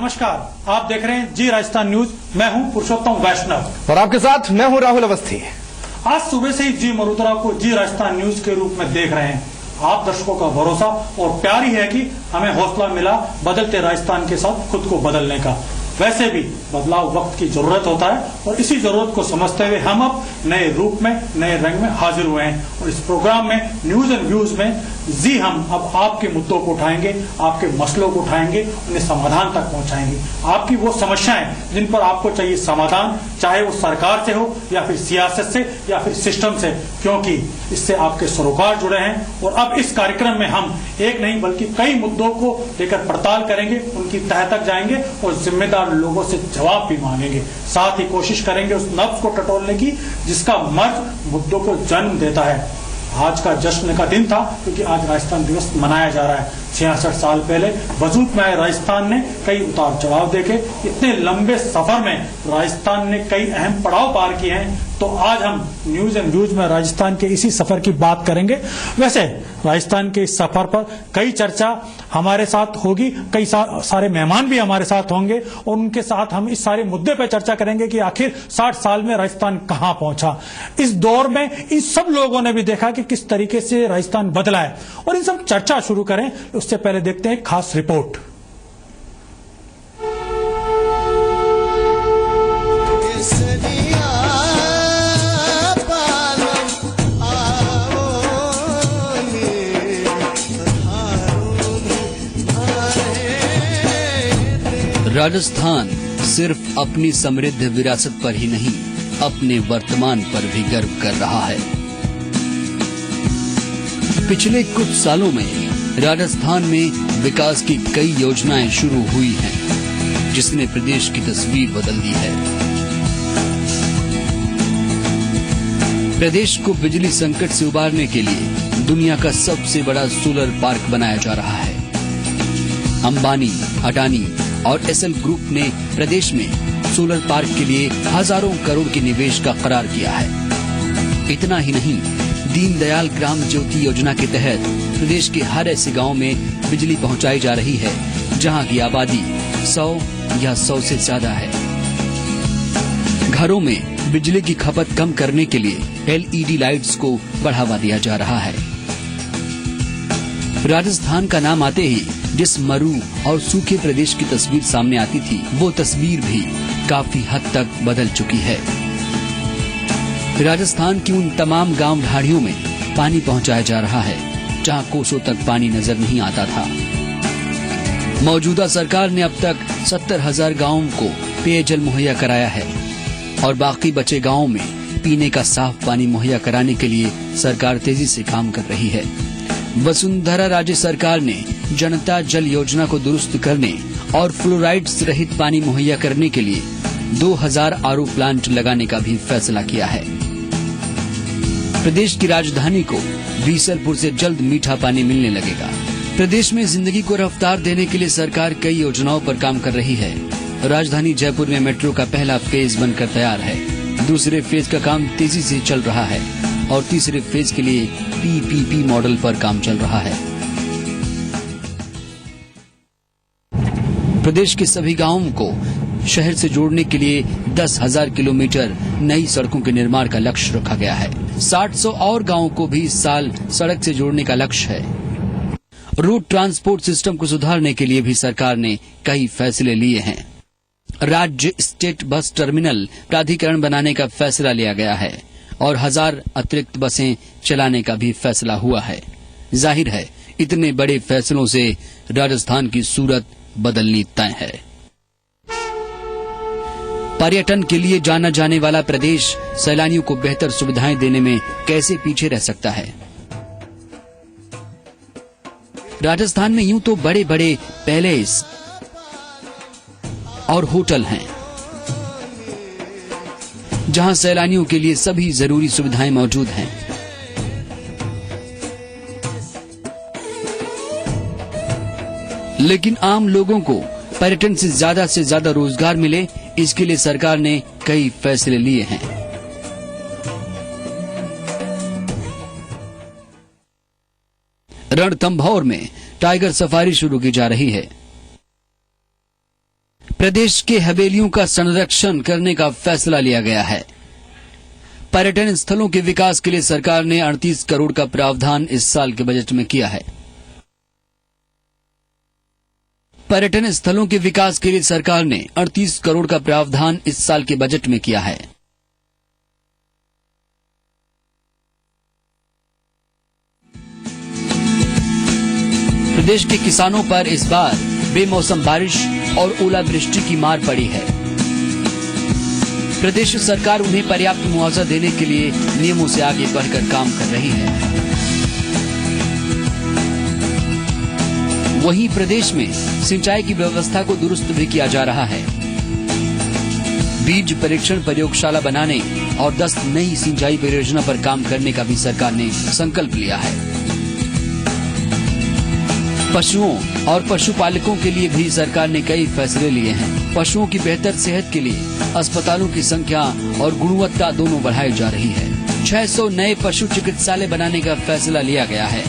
नमस्कार, आप देख रहे हैं जी राजस्थान न्यूज। मैं हूं पुरुषोत्तम वैष्णव और आपके साथ मैं हूं राहुल अवस्थी। आज सुबह से ही जी मरुतरा को जी राजस्थान न्यूज के रूप में देख रहे हैं। आप दर्शकों का भरोसा और प्यार ही है कि हमें हौसला मिला बदलते राजस्थान के साथ खुद को बदलने का। वैसे भी बदलाव वक्त की जरूरत होता है और इसी जरूरत को समझते हुए हम अब नए रूप में, नए रंग में हाजिर हुए हैं। और इस प्रोग्राम में न्यूज एंड व्यूज में जी हम अब आपके मुद्दों को उठाएंगे, आपके मसलों को उठाएंगे, उन्हें समाधान तक पहुंचाएंगे। आपकी वो समस्याएं जिन पर आपको चाहिए समाधान, चाहे वो सरकार से हो या फिर सियासत से या फिर सिस्टम से, क्योंकि इससे आपके सरोकार जुड़े हैं। और अब इस कार्यक्रम में हम एक नहीं बल्कि कई मुद्दों को लेकर पड़ताल करेंगे, उनकी तह तक जाएंगे और जिम्मेदार लोगों से जवाब भी मांगेंगे। साथ ही कोशिश करेंगे उस नब्ज को टटोलने की जिसका मर्ज मुद्दों को जन्म देता है। आज का जश्न का दिन था क्योंकि आज राजस्थान दिवस मनाया जा रहा है। 66 साल पहले वजूद में आए राजस्थान ने कई उतार चढ़ाव देखे। इतने लंबे सफर में राजस्थान ने कई अहम पड़ाव पार किए हैं। तो आज हम न्यूज एंड व्यूज में राजस्थान के इसी सफर की बात करेंगे। वैसे राजस्थान के इस सफर पर कई चर्चा हमारे साथ होगी, कई सारे मेहमान भी हमारे साथ होंगे और उनके साथ हम इस सारे मुद्दे पर चर्चा करेंगे कि आखिर 60 साल में राजस्थान कहां पहुंचा। इस दौर में इन सब लोगों ने भी देखा कि किस तरीके से राजस्थान बदला है। और इन सब चर्चा शुरू करें उससे पहले देखते हैं खास रिपोर्ट। राजस्थान सिर्फ अपनी समृद्ध विरासत पर ही नहीं, अपने वर्तमान पर भी गर्व कर रहा है। पिछले कुछ सालों में राजस्थान में विकास की कई योजनाएं शुरू हुई हैं, जिसने प्रदेश की तस्वीर बदल दी है। प्रदेश को बिजली संकट से उबारने के लिए दुनिया का सबसे बड़ा सोलर पार्क बनाया जा रहा है। अंबानी, अडानी और एसएल ग्रुप ने प्रदेश में सोलर पार्क के लिए हजारों करोड़ के निवेश का करार किया है। इतना ही नहीं, दीनदयाल ग्राम ज्योति योजना के तहत प्रदेश के हर ऐसे गांव में बिजली पहुंचाई जा रही है जहां की आबादी 100 या 100 से ज्यादा है। घरों में बिजली की खपत कम करने के लिए एलईडी लाइट्स को बढ़ावा दिया जा रहा है। राजस्थान का नाम आते ही जिस मरु और सूखे प्रदेश की तस्वीर सामने आती थी, वो तस्वीर भी काफी हद तक बदल चुकी है। राजस्थान की उन तमाम गांव ढाणियों में पानी पहुंचाया जा रहा है जहां कोसों तक पानी नजर नहीं आता था। मौजूदा सरकार ने अब तक 70,000 गांवों को पेयजल मुहैया कराया है और बाकी बचे गांवों में पीने का साफ पानी मुहैया कराने के लिए सरकार तेजी से काम कर रही है। वसुंधरा राज्य सरकार ने जनता जल योजना को दुरुस्त करने और फ्लोराइड्स रहित पानी मुहैया करने के लिए 2000 आरओ प्लांट लगाने का भी फैसला किया है। प्रदेश की राजधानी को बीसलपुर से जल्द मीठा पानी मिलने लगेगा। प्रदेश में जिंदगी को रफ्तार देने के लिए सरकार कई योजनाओं पर काम कर रही है। राजधानी जयपुर में मेट्रो का पहला फेज बनकर तैयार है। दूसरे फेज का काम तेजी से चल रहा है और तीसरे फेज के लिए पीपीपी मॉडल पर काम चल रहा है। प्रदेश के सभी गांवों को शहर से जोड़ने के लिए 10,000 किलोमीटर नई सड़कों के निर्माण का लक्ष्य रखा गया है। 700 और गांवों को भी इस साल सड़क से जोड़ने का लक्ष्य है। रोड ट्रांसपोर्ट सिस्टम को सुधारने के लिए भी सरकार ने कई फैसले लिए हैं। राज्य स्टेट बस टर्मिनल प्राधिकरण बनाने का फैसला लिया गया है और 1000 अतिरिक्त बसें चलाने का भी फैसला हुआ है। जाहिर है, इतने बड़े फैसलों से राजस्थान की सूरत बदलनी तय है। पर्यटन के लिए जाना जाने वाला प्रदेश सैलानियों को बेहतर सुविधाएं देने में कैसे पीछे रह सकता है। राजस्थान में यूं तो बड़े बड़े पैलेस और होटल हैं, जहां सैलानियों के लिए सभी जरूरी सुविधाएं मौजूद हैं। लेकिन आम लोगों को पर्यटन से ज्यादा रोजगार मिले, इसके लिए सरकार ने कई फैसले लिए हैं। रणथंभौर में टाइगर सफारी शुरू की जा रही है। प्रदेश के हवेलियों का संरक्षण करने का फैसला लिया गया है। पर्यटन स्थलों के विकास के लिए सरकार ने 38 करोड़ का प्रावधान इस साल के बजट में किया है। पर्यटन स्थलों के विकास के लिए सरकार ने 38 करोड़ का प्रावधान इस साल के बजट में किया है। प्रदेश के किसानों पर इस बार बेमौसम बारिश और ओलावृष्टि की मार पड़ी है। प्रदेश सरकार उन्हें पर्याप्त मुआवजा देने के लिए नियमों से आगे बढ़कर काम कर रही है। वहीं प्रदेश में सिंचाई की व्यवस्था को दुरुस्त भी किया जा रहा है। बीज परीक्षण प्रयोगशाला बनाने और 10 नई सिंचाई परियोजना पर काम करने का भी सरकार ने संकल्प लिया है। पशुओं और पशुपालकों के लिए भी सरकार ने कई फैसले लिए हैं। पशुओं की बेहतर सेहत के लिए अस्पतालों की संख्या और गुणवत्ता दोनों बढ़ाई जा रही है। 600 नए पशु चिकित्सालय बनाने का फैसला लिया गया है।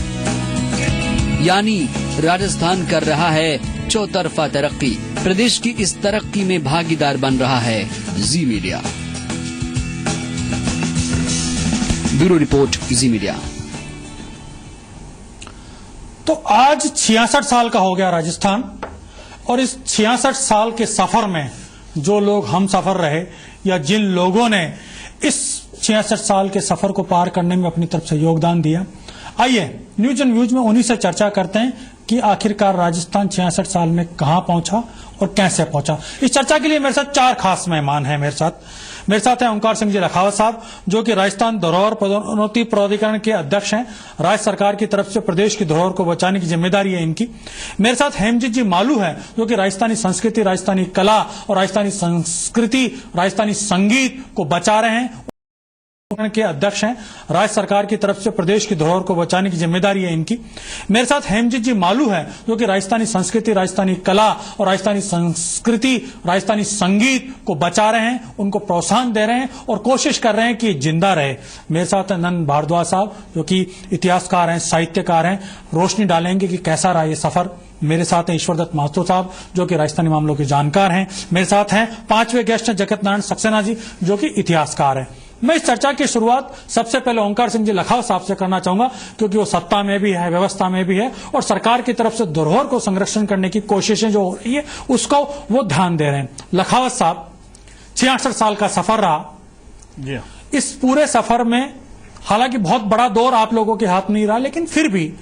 यानी राजस्थान कर रहा है चौतरफा तरक्की। प्रदेश की इस तरक्की में भागीदार बन रहा है जी मीडिया। ब्यूरो रिपोर्ट जी मीडिया। तो आज 66 साल का हो गया राजस्थान, और इस 66 साल के सफर में जो लोग हम सफर रहे या जिन लोगों ने इस 66 साल के सफर को पार करने में अपनी तरफ से योगदान दिया, आइए न्यूज एंड व्यूज में उन्हीं से चर्चा करते हैं कि आखिरकार राजस्थान 66 साल में कहां पहुंचा और कैसे पहुंचा। इस चर्चा के लिए मेरे साथ 4 खास मेहमान हैं। मेरे साथ हैं ओंकार सिंह जी लखावत साहब, जो कि राजस्थान धरोहर पदोन्नति प्राधिकरण के अध्यक्ष हैं। राज्य सरकार की तरफ से प्रदेश की धरोहर को बचाने की जिम्मेदारी है इनकी। मेरे साथ हेमजीत जी मालू हैं, जो कि राजस्थानी संस्कृति, राजस्थानी कला और राजस्थानी संगीत को बचा रहे हैं के अध्यक्ष हैं। राज्य सरकार की तरफ से प्रदेश की धरोहर को बचाने की जिम्मेदारी है इनकी। मेरे साथ हेमजीत जी मालू हैं, जो कि राजस्थानी संस्कृति, राजस्थानी कला और राजस्थानी संगीत को बचा रहे हैं, उनको प्रोत्साहन दे रहे हैं और कोशिश कर रहे हैं कि जिंदा रहे। मेरे साथ नंद भारद्वाज साहब, जो कि इतिहासकार हैं, साहित्यकार हैं, रोशनी डालेंगे कि कैसा रहा ये सफर। मेरे साथ हैं ईश्वर दत्त महतो साहब, जो कि राजस्थानी मामलों के जानकार हैं। मेरे साथ हैं 5वें गेस्ट हैं जगत नारायण सक्सेना जी, जो कि इतिहासकार हैं। मैं इस चर्चा की शुरुआत सबसे पहले ओंकार सिंह जी लखावत साहब से करना चाहूंगा, क्योंकि वो सत्ता में भी है, व्यवस्था में भी है और सरकार की तरफ से धरोहर को संरक्षण करने की कोशिशें जो हो रही है उसको वो ध्यान दे रहे हैं। लखावत साहब, 66 साल का सफर रहा जी। इस पूरे सफर में हालांकि बहुत बड़ा दौर आप लोगों के हाथ नहीं रहा, लेकिन फिर भी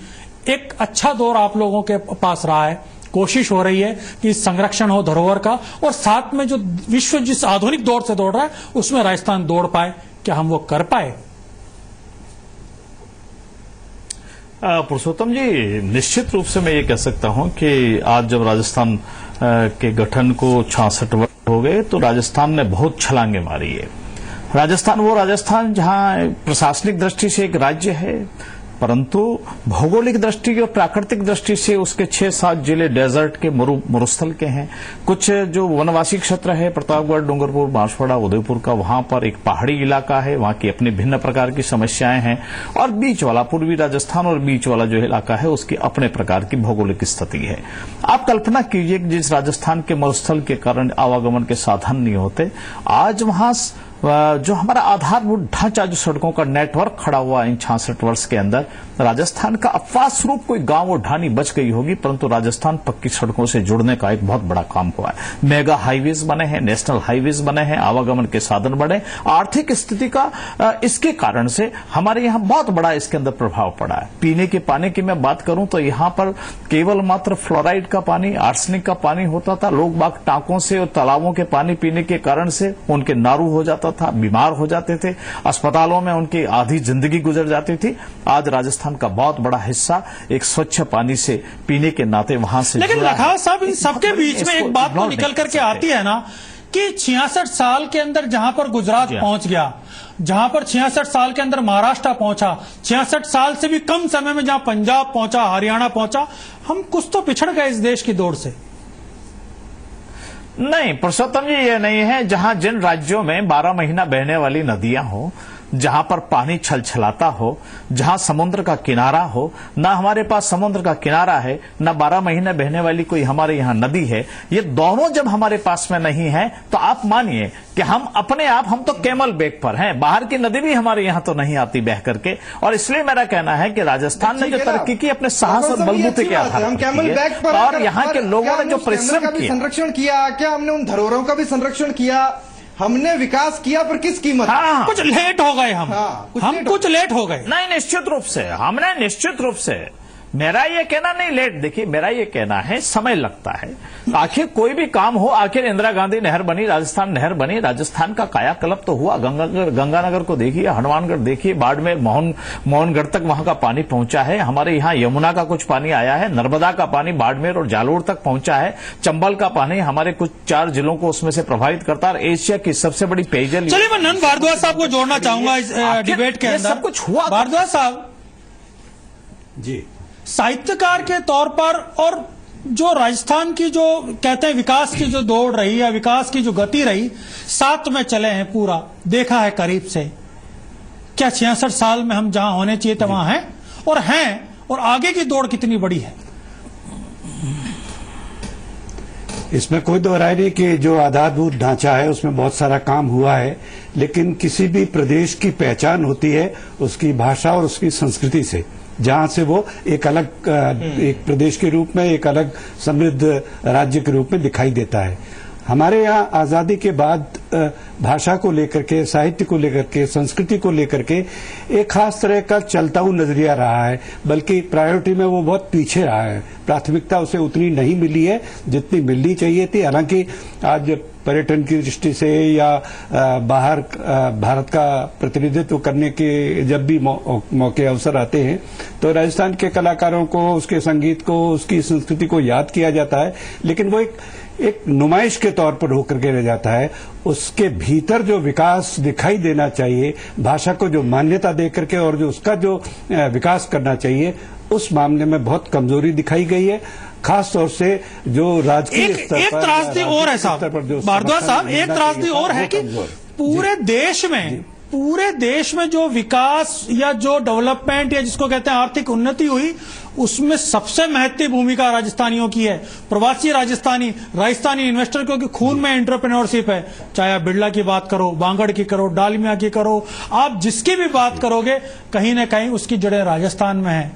एक अच्छा दौर आप लोगों के पास रहा है। कोशिश हो रही है कि संरक्षण हो धरोहर का, और साथ में जो विश्व जिस आधुनिक दौर से दौड़ रहा है उसमें राजस्थान दौड़ पाए। क्या हम वो कर पाए? पुरुषोत्तम जी, निश्चित रूप से मैं ये कह सकता हूं कि आज जब राजस्थान के गठन को 66 वर्ष हो गए तो राजस्थान ने बहुत छलांगे मारी है। राजस्थान वो राजस्थान जहां प्रशासनिक दृष्टि से एक राज्य है, परंतु भौगोलिक दृष्टि और प्राकृतिक दृष्टि से उसके 6-7 जिले डेजर्ट के मरुस्थल के हैं। कुछ जो वनवासी क्षेत्र है, प्रतापगढ़, डूंगरपुर, बांसवाड़ा, उदयपुर का, वहां पर एक पहाड़ी इलाका है, वहां की अपनी भिन्न प्रकार की समस्याएं हैं, और बीच वाला पूर्वी राजस्थान और बीच वाला जो इलाका है उसकी अपने प्रकार की भौगोलिक स्थिति है। आप कल्पना कीजिए कि जिस राजस्थान के मरुस्थल के कारण आवागमन के साधन नहीं होते, आज वहां जो हमारा आधारभूत ढांचा, जो सड़कों का नेटवर्क खड़ा हुआ इन 66 वर्ष के अंदर, राजस्थान का अपवाद स्वरूप कोई गांव और ढानी बच गई होगी, परंतु राजस्थान पक्की सड़कों से जुड़ने का एक बहुत बड़ा काम हुआ है। मेगा हाईवेज बने हैं, नेशनल हाईवेज बने हैं, आवागमन के साधन बढ़े। आर्थिक स्थिति का इसके कारण से हमारे यहाँ बहुत बड़ा इसके अंदर प्रभाव पड़ा है। पीने के पानी की मैं बात करूं तो यहाँ पर केवल मात्र फ्लोराइड का पानी, आर्सेनिक का पानी होता था। लोग बाग टांकों से और तालाबों के पानी पीने के कारण से उनके नारू हो जाता था, बीमार हो जाते थे, अस्पतालों में उनकी आधी जिंदगी गुजर जाती थी। आज राजस्थान का बहुत बड़ा हिस्सा एक स्वच्छ पानी से पीने के नाते वहां से। लेकिन लखावत साहब, इन सबके बीच में एक बात तो निकल करके आती है ना कि 66 साल के अंदर जहां पर गुजरात पहुंच गया, जहां पर 66 साल के अंदर महाराष्ट्र पहुंचा, 66 साल से भी कम समय में जहां पंजाब पहुंचा, हरियाणा पहुंचा, हम कुछ तो पिछड़ गए इस देश की दौड़ से। नहीं पुरुषोत्तम जी, ये नहीं है। जहां जिन राज्यों में 12 महीना बहने वाली नदियां हो, जहां पर पानी छलछलाता हो, जहां समुद्र का किनारा हो। ना हमारे पास समुद्र का किनारा है, ना 12 महीने बहने वाली कोई हमारे यहाँ नदी है। ये दोनों जब हमारे पास में नहीं है तो आप मानिए कि हम अपने आप, हम तो कैमल बैक पर हैं। बाहर की नदी भी हमारे यहाँ तो नहीं आती बह करके। और इसलिए मेरा कहना है कि राजस्थान ने जो तरक्की की अपने साहस और बलबूते के आधार हम कैमल पर बैक की पर है। और यहाँ के लोगों ने जो परिश्रम किया, संरक्षण किया, क्या हमने उन धरोहरों का भी संरक्षण किया? हमने विकास किया, पर किस कीमत? हाँ, कुछ लेट हो गए हम। कुछ लेट हो गए। नहीं, निश्चित रूप से हमने, निश्चित रूप से। मेरा ये कहना नहीं लेट, देखिए मेरा ये कहना है समय लगता है। आखिर कोई भी काम हो, आखिर इंदिरा गांधी नहर बनी, राजस्थान नहर बनी, राजस्थान का कायाकल्प तो हुआ। गंगानगर को देखिए, हनुमानगढ़ देखिए, बाड़मेर, मोहनगढ़ तक वहां का पानी पहुंचा है। हमारे यहाँ यमुना का कुछ पानी आया है, नर्मदा का पानी बाड़मेर और जालोर तक पहुंचा है, चंबल का पानी हमारे कुछ 4 जिलों को उसमें से प्रभावित करता है। एशिया की सबसे बड़ी पेयजल। चलिए, मैं नंद भारद्वाज साहब को जोड़ना चाहूंगा इस डिबेट के अंदर। सब कुछ हुआ। भारद्वाज साहब जी, साहित्यकार के तौर पर, और जो राजस्थान की जो कहते हैं विकास की जो दौड़ रही है, विकास की जो गति रही, साथ में चले हैं, पूरा देखा है करीब से। क्या 66 साल में हम जहां होने चाहिए थे वहां हैं, और आगे की दौड़ कितनी बड़ी है? इसमें कोई दो राय नहीं कि जो आधारभूत ढांचा है उसमें बहुत सारा काम हुआ है, लेकिन किसी भी प्रदेश की पहचान होती है उसकी भाषा और उसकी संस्कृति से, जहां से वो एक अलग एक प्रदेश के रूप में, एक अलग समृद्ध राज्य के रूप में दिखाई देता है। हमारे यहाँ आजादी के बाद भाषा को लेकर के, साहित्य को लेकर के, संस्कृति को लेकर के एक खास तरह का चलता हुआ नजरिया रहा है, बल्कि प्रायोरिटी में वो बहुत पीछे रहा है। प्राथमिकता उसे उतनी नहीं मिली है जितनी मिलनी चाहिए थी। हालांकि आज पर्यटन की दृष्टि से या बाहर भारत का प्रतिनिधित्व करने के जब भी मौके अवसर आते हैं तो राजस्थान के कलाकारों को, उसके संगीत को, उसकी संस्कृति को याद किया जाता है, लेकिन वो एक नुमाइश के तौर पर होकर के रह जाता है। उसके भीतर जो विकास दिखाई देना चाहिए, भाषा को जो मान्यता दे करके और जो उसका जो विकास करना चाहिए, उस मामले में बहुत कमजोरी दिखाई गई है। खास तौर से जो राजकीय स्तर पर, एक त्रासदी और है साहब, भारद्वाज साहब, एक त्रासदी और है कि पूरे देश में जो विकास या जो डेवलपमेंट या जिसको कहते हैं आर्थिक उन्नति हुई, उसमें सबसे महत्वपूर्ण भूमिका राजस्थानियों की है। प्रवासी राजस्थानी इन्वेस्टर, क्योंकि खून में एंटरप्रेन्योरशिप है। चाहे आप बिरला की बात करो, बांगड़ की करो, डालमिया की करो, आप जिसकी भी बात करोगे, कहीं ना कहीं उसकी जड़ें राजस्थान में है।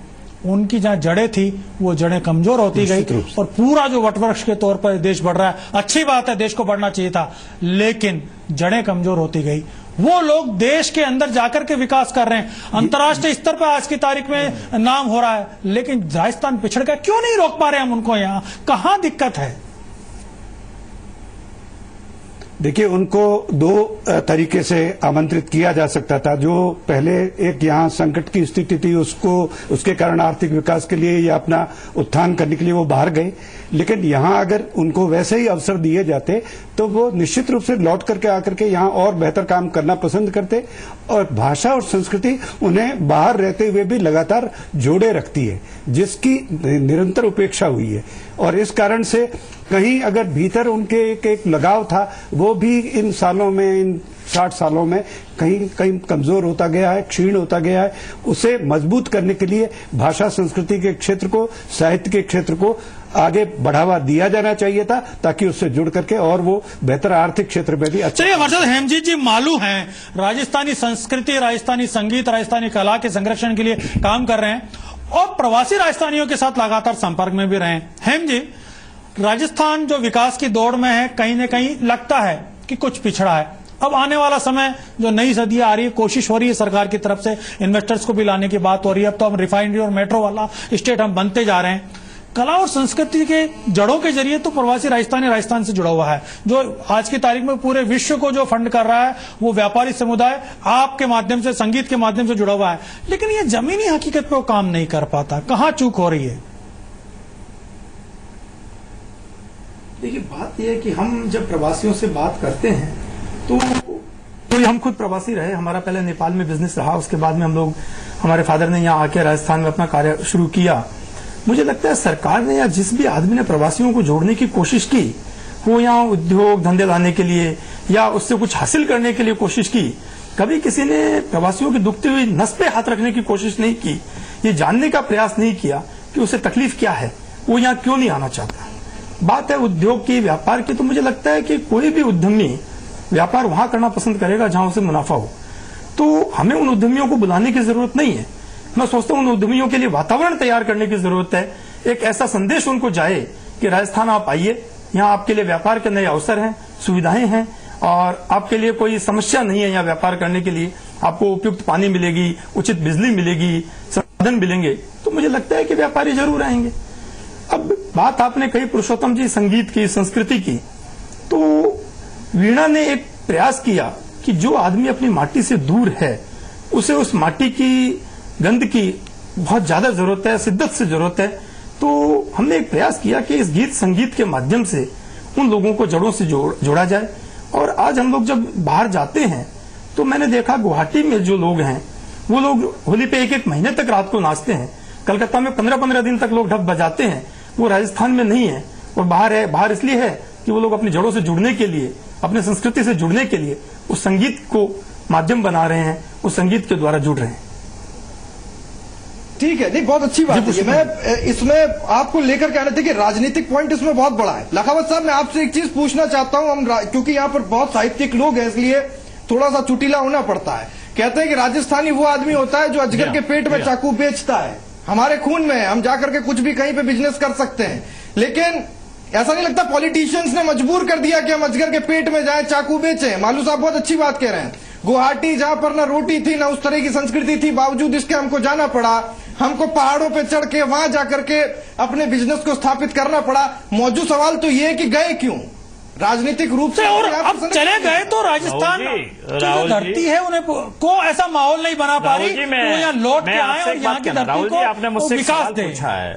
उनकी जहां जड़ें थी वो जड़ें कमजोर होती गई, और पूरा जो वटवृक्ष के तौर पर देश बढ़ रहा है, अच्छी बात है, देश को बढ़ना चाहिए था, लेकिन जड़ें कमजोर होती गई। वो लोग देश के अंदर जाकर के विकास कर रहे हैं, अंतर्राष्ट्रीय स्तर पर आज की तारीख में नाम हो रहा है, लेकिन राजस्थान पिछड़ गया। क्यों नहीं रोक पा रहे हम उनको? यहां कहां दिक्कत है? देखिए, उनको दो तरीके से आमंत्रित किया जा सकता था। जो पहले एक यहाँ संकट की स्थिति थी, उसके कारण आर्थिक विकास के लिए या अपना उत्थान करने के लिए वो बाहर गए, लेकिन यहाँ अगर उनको वैसे ही अवसर दिए जाते तो वो निश्चित रूप से लौट करके आकर के यहाँ और बेहतर काम करना पसंद करते। और भाषा और संस्कृति उन्हें बाहर रहते हुए भी लगातार जोड़े रखती है, जिसकी निरंतर उपेक्षा हुई है। और इस कारण से कहीं अगर भीतर उनके एक लगाव था, वो भी इन सालों में, इन 60 सालों में कहीं कमजोर होता गया है, क्षीण होता गया है। उसे मजबूत करने के लिए भाषा संस्कृति के क्षेत्र को, साहित्य के क्षेत्र को आगे बढ़ावा दिया जाना चाहिए था, ताकि उससे जुड़ करके और वो बेहतर आर्थिक क्षेत्र में भी अच्छा। चलिए, हमारे साथ हेमजीत जी मालू हैं, राजस्थानी संस्कृति, राजस्थानी संगीत, राजस्थानी कला के संरक्षण के लिए काम कर रहे हैं और प्रवासी राजस्थानियों के साथ लगातार संपर्क में भी रहे हैं। हेम जी, राजस्थान जो विकास की दौड़ में है, कहीं न कहीं लगता है कि कुछ पिछड़ा है। अब आने वाला समय, जो नई सदी आ रही है, कोशिश हो रही है सरकार की तरफ से, इन्वेस्टर्स को भी लाने की बात हो रही है। अब तो हम रिफाइनरी और मेट्रो वाला स्टेट हम बनते जा रहे हैं। कला और संस्कृति के जड़ों के जरिए तो प्रवासी राजस्थान से जुड़ा हुआ है। जो आज की तारीख में पूरे विश्व को जो फंड कर रहा है, वो व्यापारी समुदाय आपके माध्यम से, संगीत के माध्यम से जुड़ा हुआ है। लेकिन ये जमीनी हकीकत पे वो काम नहीं कर पाता। कहां चूक हो रही है? देखिए, बात यह है कि हम जब प्रवासियों से बात करते हैं तो हम खुद प्रवासी रहे। हमारा पहले नेपाल में बिजनेस रहा, उसके बाद में हम लोग, हमारे फादर ने यहाँ आके राजस्थान में अपना कार्य शुरू किया। मुझे लगता है सरकार ने या जिस भी आदमी ने प्रवासियों को जोड़ने की कोशिश की, वो यहाँ उद्योग धंधे लाने के लिए या उससे कुछ हासिल करने के लिए कोशिश की, कभी किसी ने प्रवासियों की दुखती हुई नस पे हाथ रखने की कोशिश नहीं की, ये जानने का प्रयास नहीं किया कि उसे तकलीफ क्या है, वो यहाँ क्यों नहीं आना चाहता। बात है उद्योग की, व्यापार की, तो मुझे लगता है कि कोई भी उद्यमी व्यापार वहां करना पसंद करेगा जहां उसे मुनाफा हो। तो हमें उन उद्यमियों को बुलाने की जरूरत नहीं है। मैं सोचता हूं उन उद्यमियों के लिए वातावरण तैयार करने की जरूरत है। एक ऐसा संदेश उनको जाए कि राजस्थान आप आइए, यहाँ आपके लिए व्यापार के नए अवसर हैं, सुविधाएं हैं और आपके लिए कोई समस्या नहीं है। यहाँ व्यापार करने के लिए आपको उपयुक्त पानी मिलेगी, उचित बिजली मिलेगी, संसाधन मिलेंगे, तो मुझे लगता है कि व्यापारी जरूर आएंगे। अब बात आपने कही पुरुषोत्तम जी संगीत की, संस्कृति की, तो वीणा ने एक प्रयास किया कि जो आदमी अपनी माटी से दूर है उसे उस माटी की गंध की बहुत ज्यादा जरूरत है, शिद्दत से जरूरत है। तो हमने एक प्रयास किया कि इस गीत संगीत के माध्यम से उन लोगों को जड़ों से जोड़ा जाए। और आज हम लोग जब बाहर जाते हैं तो मैंने देखा गुवाहाटी में जो लोग हैं वो लोग होली पे 1-1 महीने तक रात को नाचते हैं। कलकत्ता में 15-15 दिन तक लोग ढप बजाते हैं। वो राजस्थान में नहीं है और बाहर इसलिए है कि वो लोग अपनी जड़ों से जुड़ने के लिए, अपने संस्कृति से जुड़ने के लिए उस संगीत को माध्यम बना रहे हैं, उस संगीत के द्वारा जुड़ रहे हैं। ठीक है, नहीं बहुत अच्छी बात है। मैं इसमें आपको लेकर के आने थे कि राजनीतिक पॉइंट इसमें बहुत बड़ा है। लखावत साहब, मैं आपसे एक चीज पूछना चाहता हूं, क्योंकि यहाँ पर बहुत साहित्यिक लोग हैं इसलिए थोड़ा सा चुटीला होना पड़ता है। कहते हैं कि राजस्थानी वो आदमी होता है जो अजगर के पेट में चाकू बेचता है। हमारे खून में है, हम जाकर के कुछ भी कहीं पे बिजनेस कर सकते हैं। लेकिन ऐसा नहीं लगता पॉलिटिशियंस ने मजबूर कर दिया कि हम अजगर के पेट में जाएं, चाकू बेचें? मालू साहब बहुत अच्छी बात कह रहे हैं। गुवाहाटी जहां पर ना रोटी थी ना उस तरह की संस्कृति थी, बावजूद इसके हमको जाना पड़ा, हमको पहाड़ों पे चढ़ के वहां जाकर के अपने बिजनेस को स्थापित करना पड़ा। मौजूद सवाल तो ये है कि गए क्यों राजनीतिक रूप से? और अब चले गए तो राजस्थान की जो धरती है उन्हें को ऐसा माहौल नहीं बना पा रही कि वो यहाँ लौट के आए और यहाँ की धरती को आपने मुझसे विकास दे। पूछा है।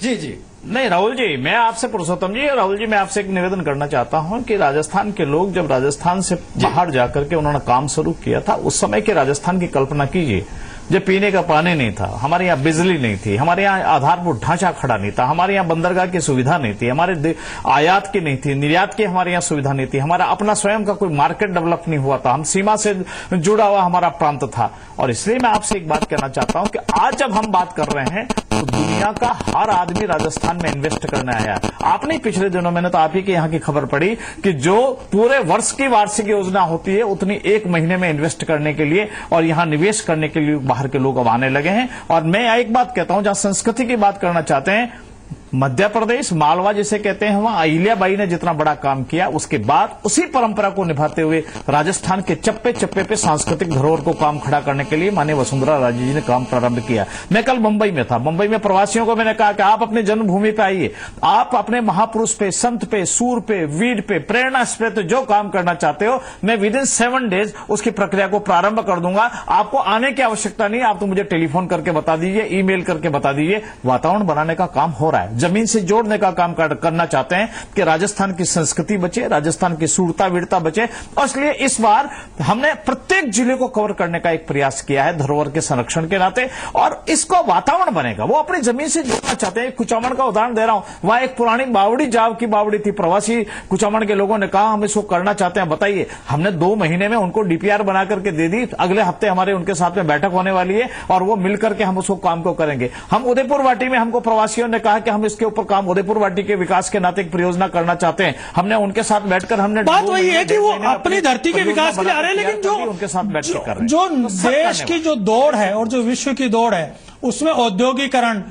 जी जी, नहीं राहुल जी, मैं आपसे, पुरुषोत्तम जी, राहुल जी, मैं आपसे एक निवेदन करना चाहता हूं कि राजस्थान के लोग जब राजस्थान से बाहर जाकर के उन्होंने काम शुरू किया था, उस समय के राजस्थान की कल्पना कीजिए। जब पीने का पानी नहीं था, हमारे यहाँ बिजली नहीं थी, हमारे यहाँ आधारभूत ढांचा खड़ा नहीं था, हमारे यहाँ बंदरगाह की सुविधा नहीं थी, हमारे आयात की नहीं थी, निर्यात की हमारे यहाँ सुविधा नहीं थी, हमारा अपना स्वयं का कोई मार्केट डेवलप नहीं हुआ था, हम सीमा से जुड़ा हुआ हमारा प्रांत था। और इसलिए मैं आपसे एक बात कहना चाहता हूं कि आज जब हम बात कर रहे हैं तो दुनिया का हर आदमी राजस्थान में इन्वेस्ट करने आया। आपने पिछले दिनों में तो आप ही के यहाँ की खबर पड़ी कि जो पूरे वर्ष की वार्षिक योजना होती है उतनी 1 महीने में इन्वेस्ट करने के लिए और यहाँ निवेश करने के लिए बाहर के लोग अब आने लगे हैं। और मैं एक बात कहता हूं, जहां संस्कृति की बात करना चाहते हैं, मध्य प्रदेश, मालवा जिसे कहते हैं, वहां अहिल्याबाई ने जितना बड़ा काम किया, उसके बाद उसी परंपरा को निभाते हुए राजस्थान के चप्पे चप्पे पे सांस्कृतिक धरोहर को काम खड़ा करने के लिए माननीय वसुंधरा राजे जी ने काम प्रारंभ किया। मैं कल मुंबई में था। मुंबई में प्रवासियों को मैंने कहा कि आप अपनी जन्मभूमि पे आइए, आप अपने महापुरुष पे, संत पे, सूर पे, वीर पे, प्रेरणा पे तो जो काम करना चाहते हो, मैं विदिन 7 डेज उसकी प्रक्रिया को प्रारंभ कर दूंगा। आपको आने की आवश्यकता नहीं, आप तो मुझे टेलीफोन करके बता दीजिए, ईमेल करके बता दीजिए। वातावरण बनाने का काम हो रहा है, जमीन से जोड़ने का काम करना चाहते हैं कि राजस्थान की संस्कृति बचे, राजस्थान की सूरता वीरता बचे। और इसलिए इस बार हमने प्रत्येक जिले को कवर करने का एक प्रयास किया है धरोहर के संरक्षण के नाते, और इसको वातावरण बनेगा। वो अपनी जमीन से जोड़ना चाहते हैं। कुचामन का उदाहरण दे रहा हूं, वहां एक पुरानी बावड़ी, जाव की बावड़ी थी, प्रवासी कुचामन के लोगों ने कहा हम इसको करना चाहते हैं, बताइए। हमने 2 महीने में उनको डीपीआर बना करके दे दी। अगले हफ्ते हमारे उनके साथ में बैठक होने वाली है और वो मिलकर के हम उसको काम को करेंगे। हम उदयपुर वाटी में, हमको प्रवासियों ने कहा कि हम इसके ऊपर काम उदयपुर वाटी के विकास के नाते एक परियोजना करना चाहते हैं। हमने उनके साथ बैठकर हमने बात वही है कि वो अपनी धरती के विकास के लिए आ रहे हैं, लेकिन जो उनके साथ बैठ कर कर रहे हैं। जो देश की जो दौड़ है और जो विश्व की दौड़ है, उसमें औद्योगिकरण,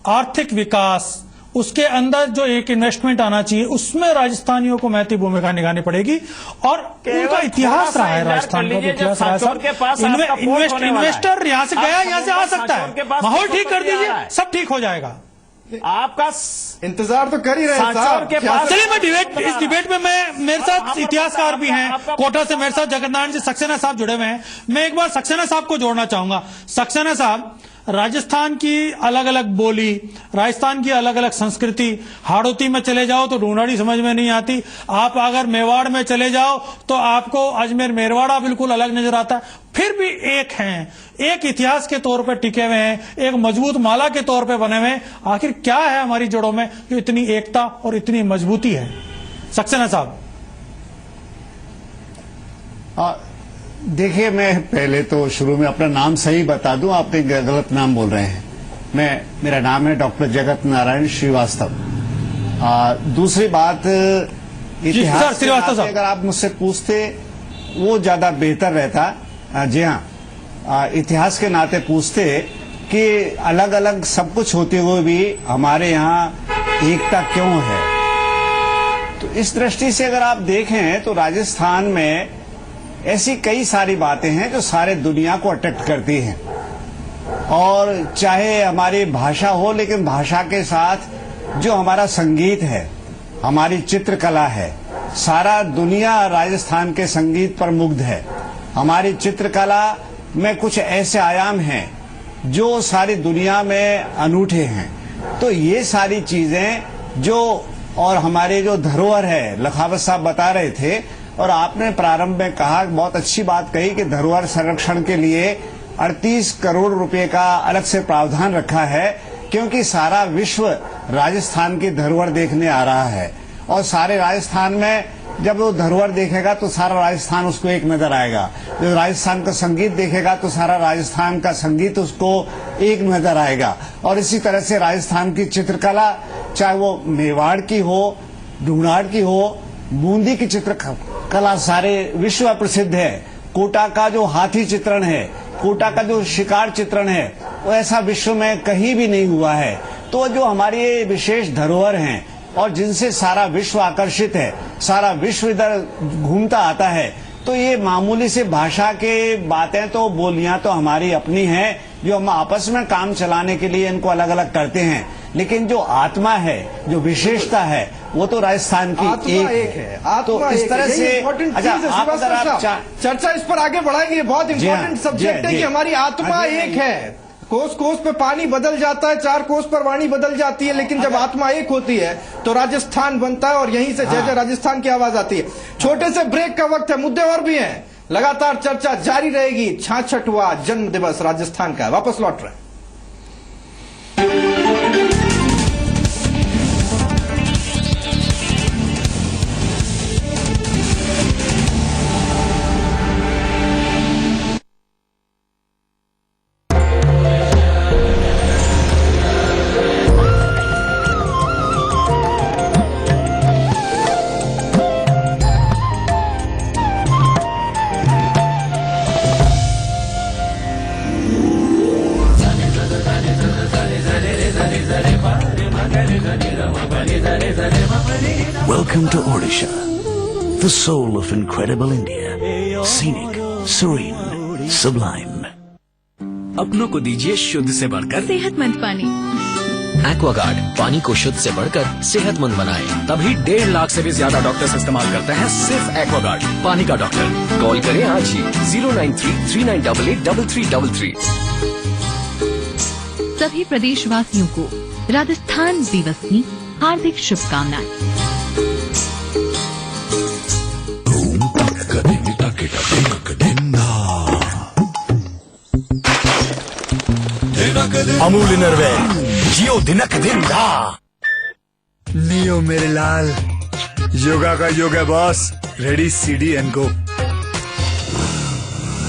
आर्थिक विकास, उसके अंदर जो एक इन्वेस्टमेंट आना चाहिए, उसमें राजस्थानियों को महती भूमिका निभानी पड़ेगी। और उनका इतिहास रहा है, राजस्थान का इतिहास रहा है। इन्वेस्टर यहां से गया, यहां से आ सकता है, माहौल ठीक कर दीजिए, सब ठीक हो जाएगा। आपका इंतजार तो कर ही रहे हैं साहब। चलिए, मैं इस डिबेट में मेरे साथ इतिहासकार भी हैं, कोटा से मेरे साथ जगन्नाथ जी सक्सेना साहब जुड़े हुए हैं। मैं एक बार सक्सेना साहब को जोड़ना चाहूंगा। सक्सेना साहब, राजस्थान की अलग अलग बोली, राजस्थान की अलग अलग संस्कृति, हाड़ौती में चले जाओ तो ढूंढाड़ी समझ में नहीं आती, आप अगर मेवाड़ में चले जाओ तो आपको अजमेर मेरवाड़ा बिल्कुल अलग नजर आता है। फिर भी एक हैं, एक इतिहास के तौर पर टिके हुए हैं, एक मजबूत माला के तौर पर बने हुए हैं। आखिर क्या है हमारी जड़ों में जो इतनी एकता और इतनी मजबूती है? सक्सेना साहब। देखिए, मैं पहले तो शुरू में अपना नाम सही बता दूं, आपने गलत नाम बोल रहे हैं। मेरा नाम है डॉक्टर जगत नारायण श्रीवास्तव। दूसरी बात, इतिहास के नाते अगर आप मुझसे पूछते वो ज्यादा बेहतर रहता। जी हाँ, इतिहास के नाते पूछते कि अलग अलग सब कुछ होते हुए भी हमारे यहाँ एकता क्यों है। तो इस दृष्टि से अगर आप देखें तो राजस्थान में ऐसी कई सारी बातें हैं जो सारे दुनिया को अट्रैक्ट करती हैं। और चाहे हमारी भाषा हो, लेकिन भाषा के साथ जो हमारा संगीत है, हमारी चित्रकला है, सारा दुनिया राजस्थान के संगीत पर मुग्ध है। हमारी चित्रकला में कुछ ऐसे आयाम हैं जो सारी दुनिया में अनूठे हैं। तो ये सारी चीजें जो, और हमारे जो धरोहर है, लखावत साहब बता रहे थे और आपने प्रारंभ में कहा, बहुत अच्छी बात कही कि धरोहर संरक्षण के लिए 38 करोड़ रुपए का अलग से प्रावधान रखा है, क्योंकि सारा विश्व राजस्थान की धरोहर देखने आ रहा है। और सारे राजस्थान में जब वो धरोहर देखेगा तो सारा राजस्थान उसको एक नजर आएगा। जब राजस्थान का संगीत देखेगा तो सारा राजस्थान का संगीत उसको एक नजर आएगा। और इसी तरह से राजस्थान की चित्रकला, चाहे वो मेवाड़ की हो, ढूंढाड़ की हो, बूंदी की चित्रकला सारे विश्व प्रसिद्ध है। कोटा का जो हाथी चित्रण है, कोटा का जो शिकार चित्रण है, वो ऐसा विश्व में कहीं भी नहीं हुआ है। तो जो हमारी ये विशेष धरोहर हैं और जिनसे सारा विश्व आकर्षित है, सारा विश्व इधर घूमता आता है, तो ये मामूली से भाषा के बातें तो, बोलियां तो हमारी अपनी हैं, जो हम आपस में काम चलाने के लिए इनको अलग अलग करते हैं। लेकिन जो आत्मा है, जो विशेषता है, वो तो राजस्थान की एक है। तो इस तरह से चर्चा इस पर आगे बढ़ाएंगे। बहुत इंपॉर्टेंट सब्जेक्ट है कि हमारी आत्मा एक है। कोस कोस पे पानी बदल जाता है, 4 कोस पर वाणी बदल जाती है, लेकिन जब आत्मा एक होती है तो राजस्थान बनता है और यहीं से जय जय राजस्थान की आवाज आती है। छोटे से ब्रेक का वक्त है, मुद्दे और भी हैं, लगातार चर्चा जारी रहेगी। 66वां जन्म दिवस राजस्थान का, वापस लौट रहे हैं। Welcome to Odisha, the soul of incredible India. Scenic, serene, sublime. अपनों को दीजिए शुद्ध से बढ़कर सेहतमंद पानी। एक्वागार्ड, पानी को शुद्ध से बढ़कर सेहतमंद बनाए। तभी 1.5 लाख से भी ज्यादा डॉक्टर्स इस्तेमाल करते हैं सिर्फ एक्वागार्ड, पानी का डॉक्टर। कॉल करें आज ही 093-3988-3333। सभी प्रदेशवासियों को राजस्थान दिवस की हार्दिक शुभकामनाएं। अमूल इनरवेयर, जियो दिनक दिन दा। नियो मेरे लाल, योगा का योग है boss. Ready CD and go.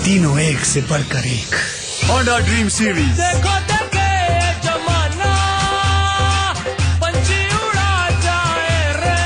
तीनों एक से बढ़कर एक। Honda dream series. देखो देखे जमाना, पंछी उड़ा जाए रे।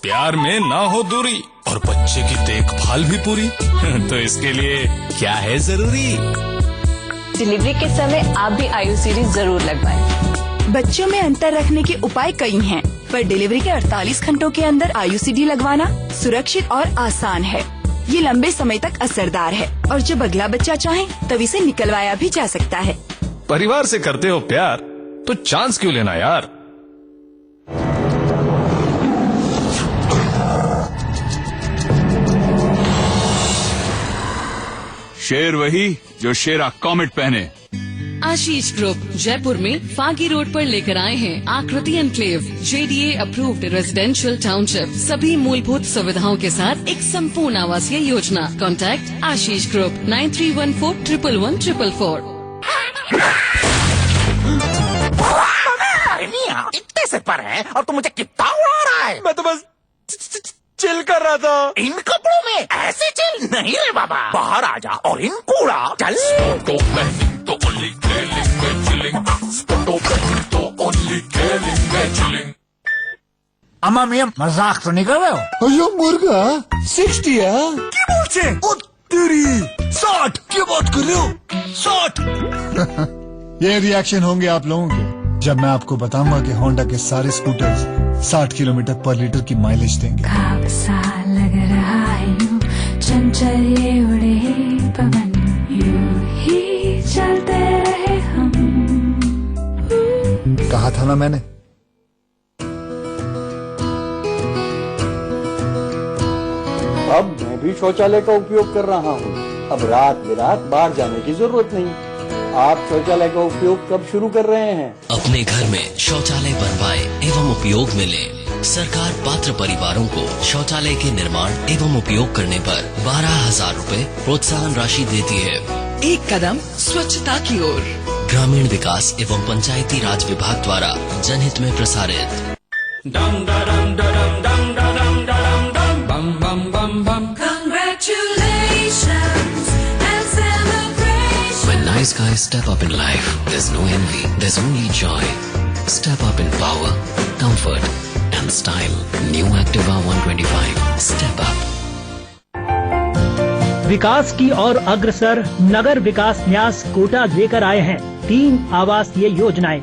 प्यार में ना हो दूरी और बच्चे की देखभाल भी पूरी तो इसके लिए क्या है जरूरी? डिलीवरी के समय आप भी आयु सीरीज जरूर लगवाएं। बच्चों में अंतर रखने के उपाय कई हैं, पर डिलीवरी के 48 घंटों के अंदर आयुसीडी लगवाना सुरक्षित और आसान है। ये लंबे समय तक असरदार है और जब अगला बच्चा चाहे तब इसे निकलवाया भी जा सकता है। परिवार से करते हो प्यार तो चांस क्यों लेना यार। शेर वही जो शेरा कॉमेट पहने। आशीष ग्रुप जयपुर में फागी रोड पर लेकर आए हैं आकृति enclave, JDA approved residential township, सभी मूलभूत सुविधाओं के साथ एक संपूर्ण आवासीय योजना। कॉन्टैक्ट आशीष ग्रुप 9314111144। इतने से पर है और तू मुझे कितना उड़ा रहा है? मैं तो बस चिल कर रहा था। इन कपड़ों में ऐसे चिल नहीं रे बाबा, बाहर आ जा और इन कूड़ा चल। अम्मा मियां मजाक तो नहीं कर रहे हो? अयो मुर्गा 60 क्या बोलते? ओ तेरी 60 क्या बात कर रहे हो? 60 ये रिएक्शन होंगे आप लोगों के जब मैं आपको बताऊंगा कि होंडा के सारे स्कूटर्स 60 किलोमीटर पर लीटर की माइलेज देंगे। सा लग रहा है यूं चंचल ये उड़े पवन, यूं ही चलते रहे हम। कहा था ना मैंने। अब मैं भी शौचालय का उपयोग कर रहा हूँ। अब रात बिरात बाहर जाने की जरूरत नहीं। आप शौचालय का उपयोग कब शुरू कर रहे हैं? अपने घर में शौचालय बनवाए एवं उपयोग में लें। सरकार पात्र परिवारों को शौचालय के निर्माण एवं उपयोग करने पर 12,000 रूपए प्रोत्साहन राशि देती है। एक कदम स्वच्छता की ओर। ग्रामीण विकास एवं पंचायती राज विभाग द्वारा जनहित में प्रसारित। When nice guys step up in life, there's no envy, there's only joy. Step up in power, comfort and style. New Activa 125. Step up. विकास की ओर अग्रसर नगर विकास न्यास कोटा लेकर आए हैं 3 आवासीय योजनाएं।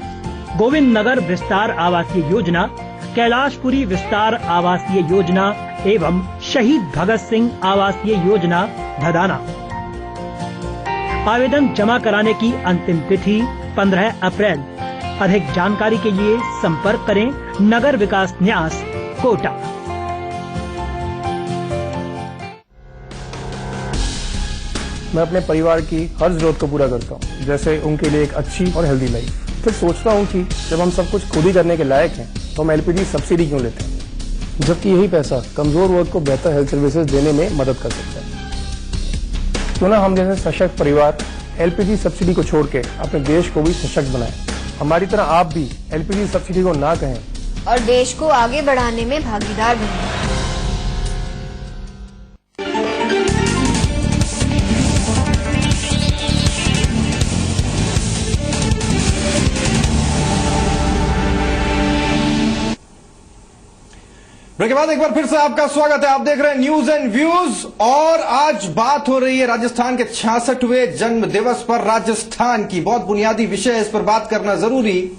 गोविंद नगर विस्तार आवासीय योजना, कैलाशपुरी विस्तार आवासीय योजना एवं शहीद भगत सिंह आवासीय योजना धदाना। आवेदन जमा कराने की अंतिम तिथि 15 अप्रैल। अधिक जानकारी के लिए संपर्क करें नगर विकास न्यास कोटा। मैं अपने परिवार की हर जरूरत को पूरा करता हूँ, जैसे उनके लिए एक अच्छी और हेल्दी लाइफ। फिर सोचता हूँ कि जब हम सब कुछ खुद ही करने के लायक हैं तो हम LPG सब्सिडी क्यों लेते हैं, जबकि यही पैसा कमजोर वर्ग को बेहतर हेल्थ सर्विसेज देने में मदद कर सकता है। क्यों ना हम जैसे सशक्त परिवार LPG सब्सिडी को छोड़ के अपने देश को भी सशक्त बनाएं। हमारी तरह आप भी LPG सब्सिडी को ना कहें और देश को आगे बढ़ाने में भागीदार बनें। ब्रेक के बाद एक बार फिर से आपका स्वागत है। आप देख रहे हैं न्यूज एंड व्यूज और आज बात हो रही है राजस्थान के 66वें जन्म दिवस पर राजस्थान की। बहुत बुनियादी विषय है, इस पर बात करना जरूरी।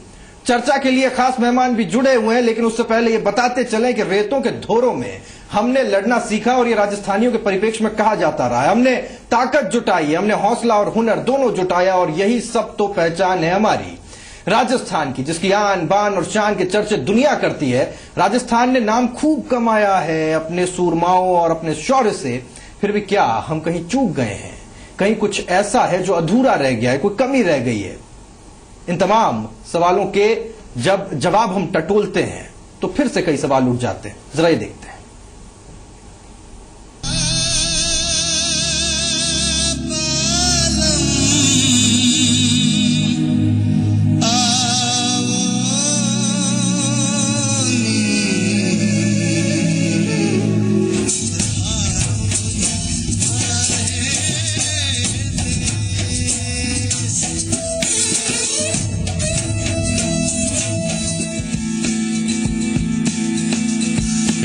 चर्चा के लिए खास मेहमान भी जुड़े हुए हैं, लेकिन उससे पहले ये बताते चलें कि रेतों के धोरों में हमने लड़ना सीखा और ये राजस्थानियों के परिप्रेक्ष्य में कहा जाता रहा है। हमने ताकत जुटाई है, हमने हौसला और हुनर दोनों जुटाया और यही सब तो पहचान है हमारी राजस्थान की, जिसकी आन बान और शान के चर्चे दुनिया करती है। राजस्थान ने नाम खूब कमाया है अपने सूरमाओं और अपने शौर्य से। फिर भी क्या हम कहीं चूक गए हैं? कहीं कुछ ऐसा है जो अधूरा रह गया है, कोई कमी रह गई है? इन तमाम सवालों के जब जवाब हम टटोलते हैं तो फिर से कई सवाल उठ जाते हैं। जरा ये देखते हैं।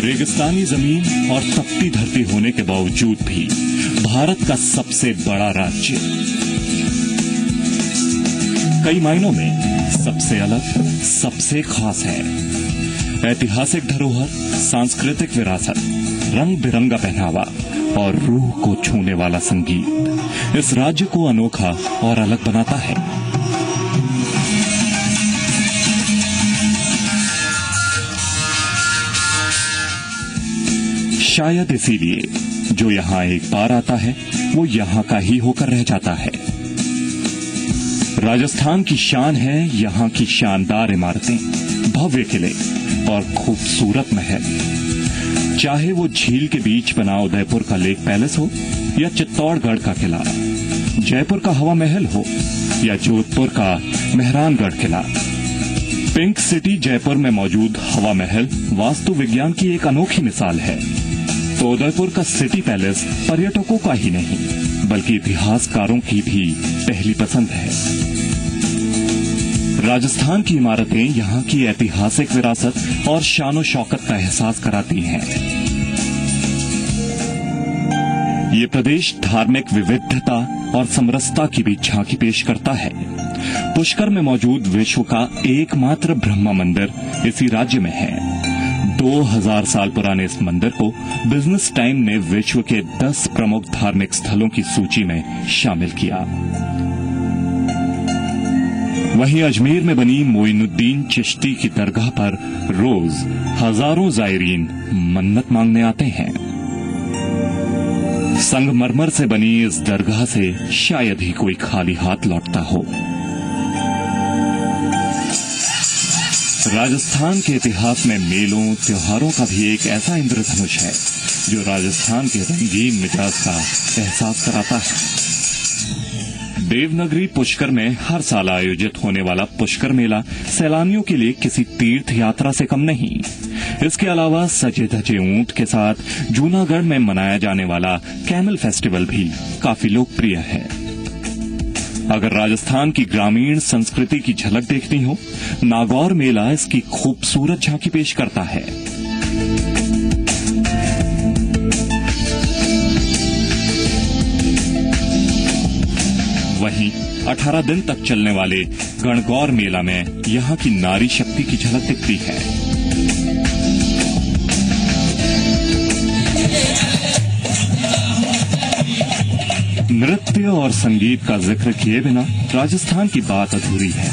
रेगिस्तानी जमीन और तपती धरती होने के बावजूद भी भारत का सबसे बड़ा राज्य, कई मायनों में सबसे अलग, सबसे खास है। ऐतिहासिक धरोहर, सांस्कृतिक विरासत, रंग बिरंगा पहनावा और रूह को छूने वाला संगीत इस राज्य को अनोखा और अलग बनाता है। शायद इसीलिए जो यहाँ एक बार आता है वो यहाँ का ही होकर रह जाता है। राजस्थान की शान है यहाँ की शानदार इमारतें, भव्य किले और खूबसूरत महल। चाहे वो झील के बीच बना उदयपुर का लेक पैलेस हो या चित्तौड़गढ़ का किला, जयपुर का हवा महल हो या जोधपुर का मेहरानगढ़ किला, पिंक सिटी जयपुर में मौजूद हवा महल वास्तु विज्ञान की एक अनोखी मिसाल है। तो उदयपुर का सिटी पैलेस पर्यटकों का ही नहीं बल्कि इतिहासकारों की भी पहली पसंद है। राजस्थान की इमारतें यहाँ की ऐतिहासिक विरासत और शानो शौकत का एहसास कराती हैं। ये प्रदेश धार्मिक विविधता और समरसता की भी झांकी पेश करता है। पुष्कर में मौजूद विश्व का एकमात्र ब्रह्मा मंदिर इसी राज्य में है। 2000 साल पुराने इस मंदिर को बिजनेस टाइम ने विश्व के 10 प्रमुख धार्मिक स्थलों की सूची में शामिल किया। वहीं अजमेर में बनी मोइनुद्दीन चिश्ती की दरगाह पर रोज हजारों जायरीन मन्नत मांगने आते हैं। संगमरमर से बनी इस दरगाह से शायद ही कोई खाली हाथ लौटता हो। राजस्थान के इतिहास में मेलों त्योहारों का भी एक ऐसा इंद्रधनुष है जो राजस्थान के रंगीन मिजाज का एहसास कराता है। देवनगरी पुष्कर में हर साल आयोजित होने वाला पुष्कर मेला सैलानियों के लिए किसी तीर्थ यात्रा से कम नहीं। इसके अलावा सजे धजे ऊंट के साथ जूनागढ़ में मनाया जाने वाला कैमल फेस्टिवल भी काफी लोकप्रिय है। अगर राजस्थान की ग्रामीण संस्कृति की झलक देखनी हो, नागौर मेला इसकी खूबसूरत झांकी पेश करता है। वहीं 18 दिन तक चलने वाले गणगौर मेला में यहाँ की नारी शक्ति की झलक दिखती है। नृत्य और संगीत का जिक्र किए बिना राजस्थान की बात अधूरी है।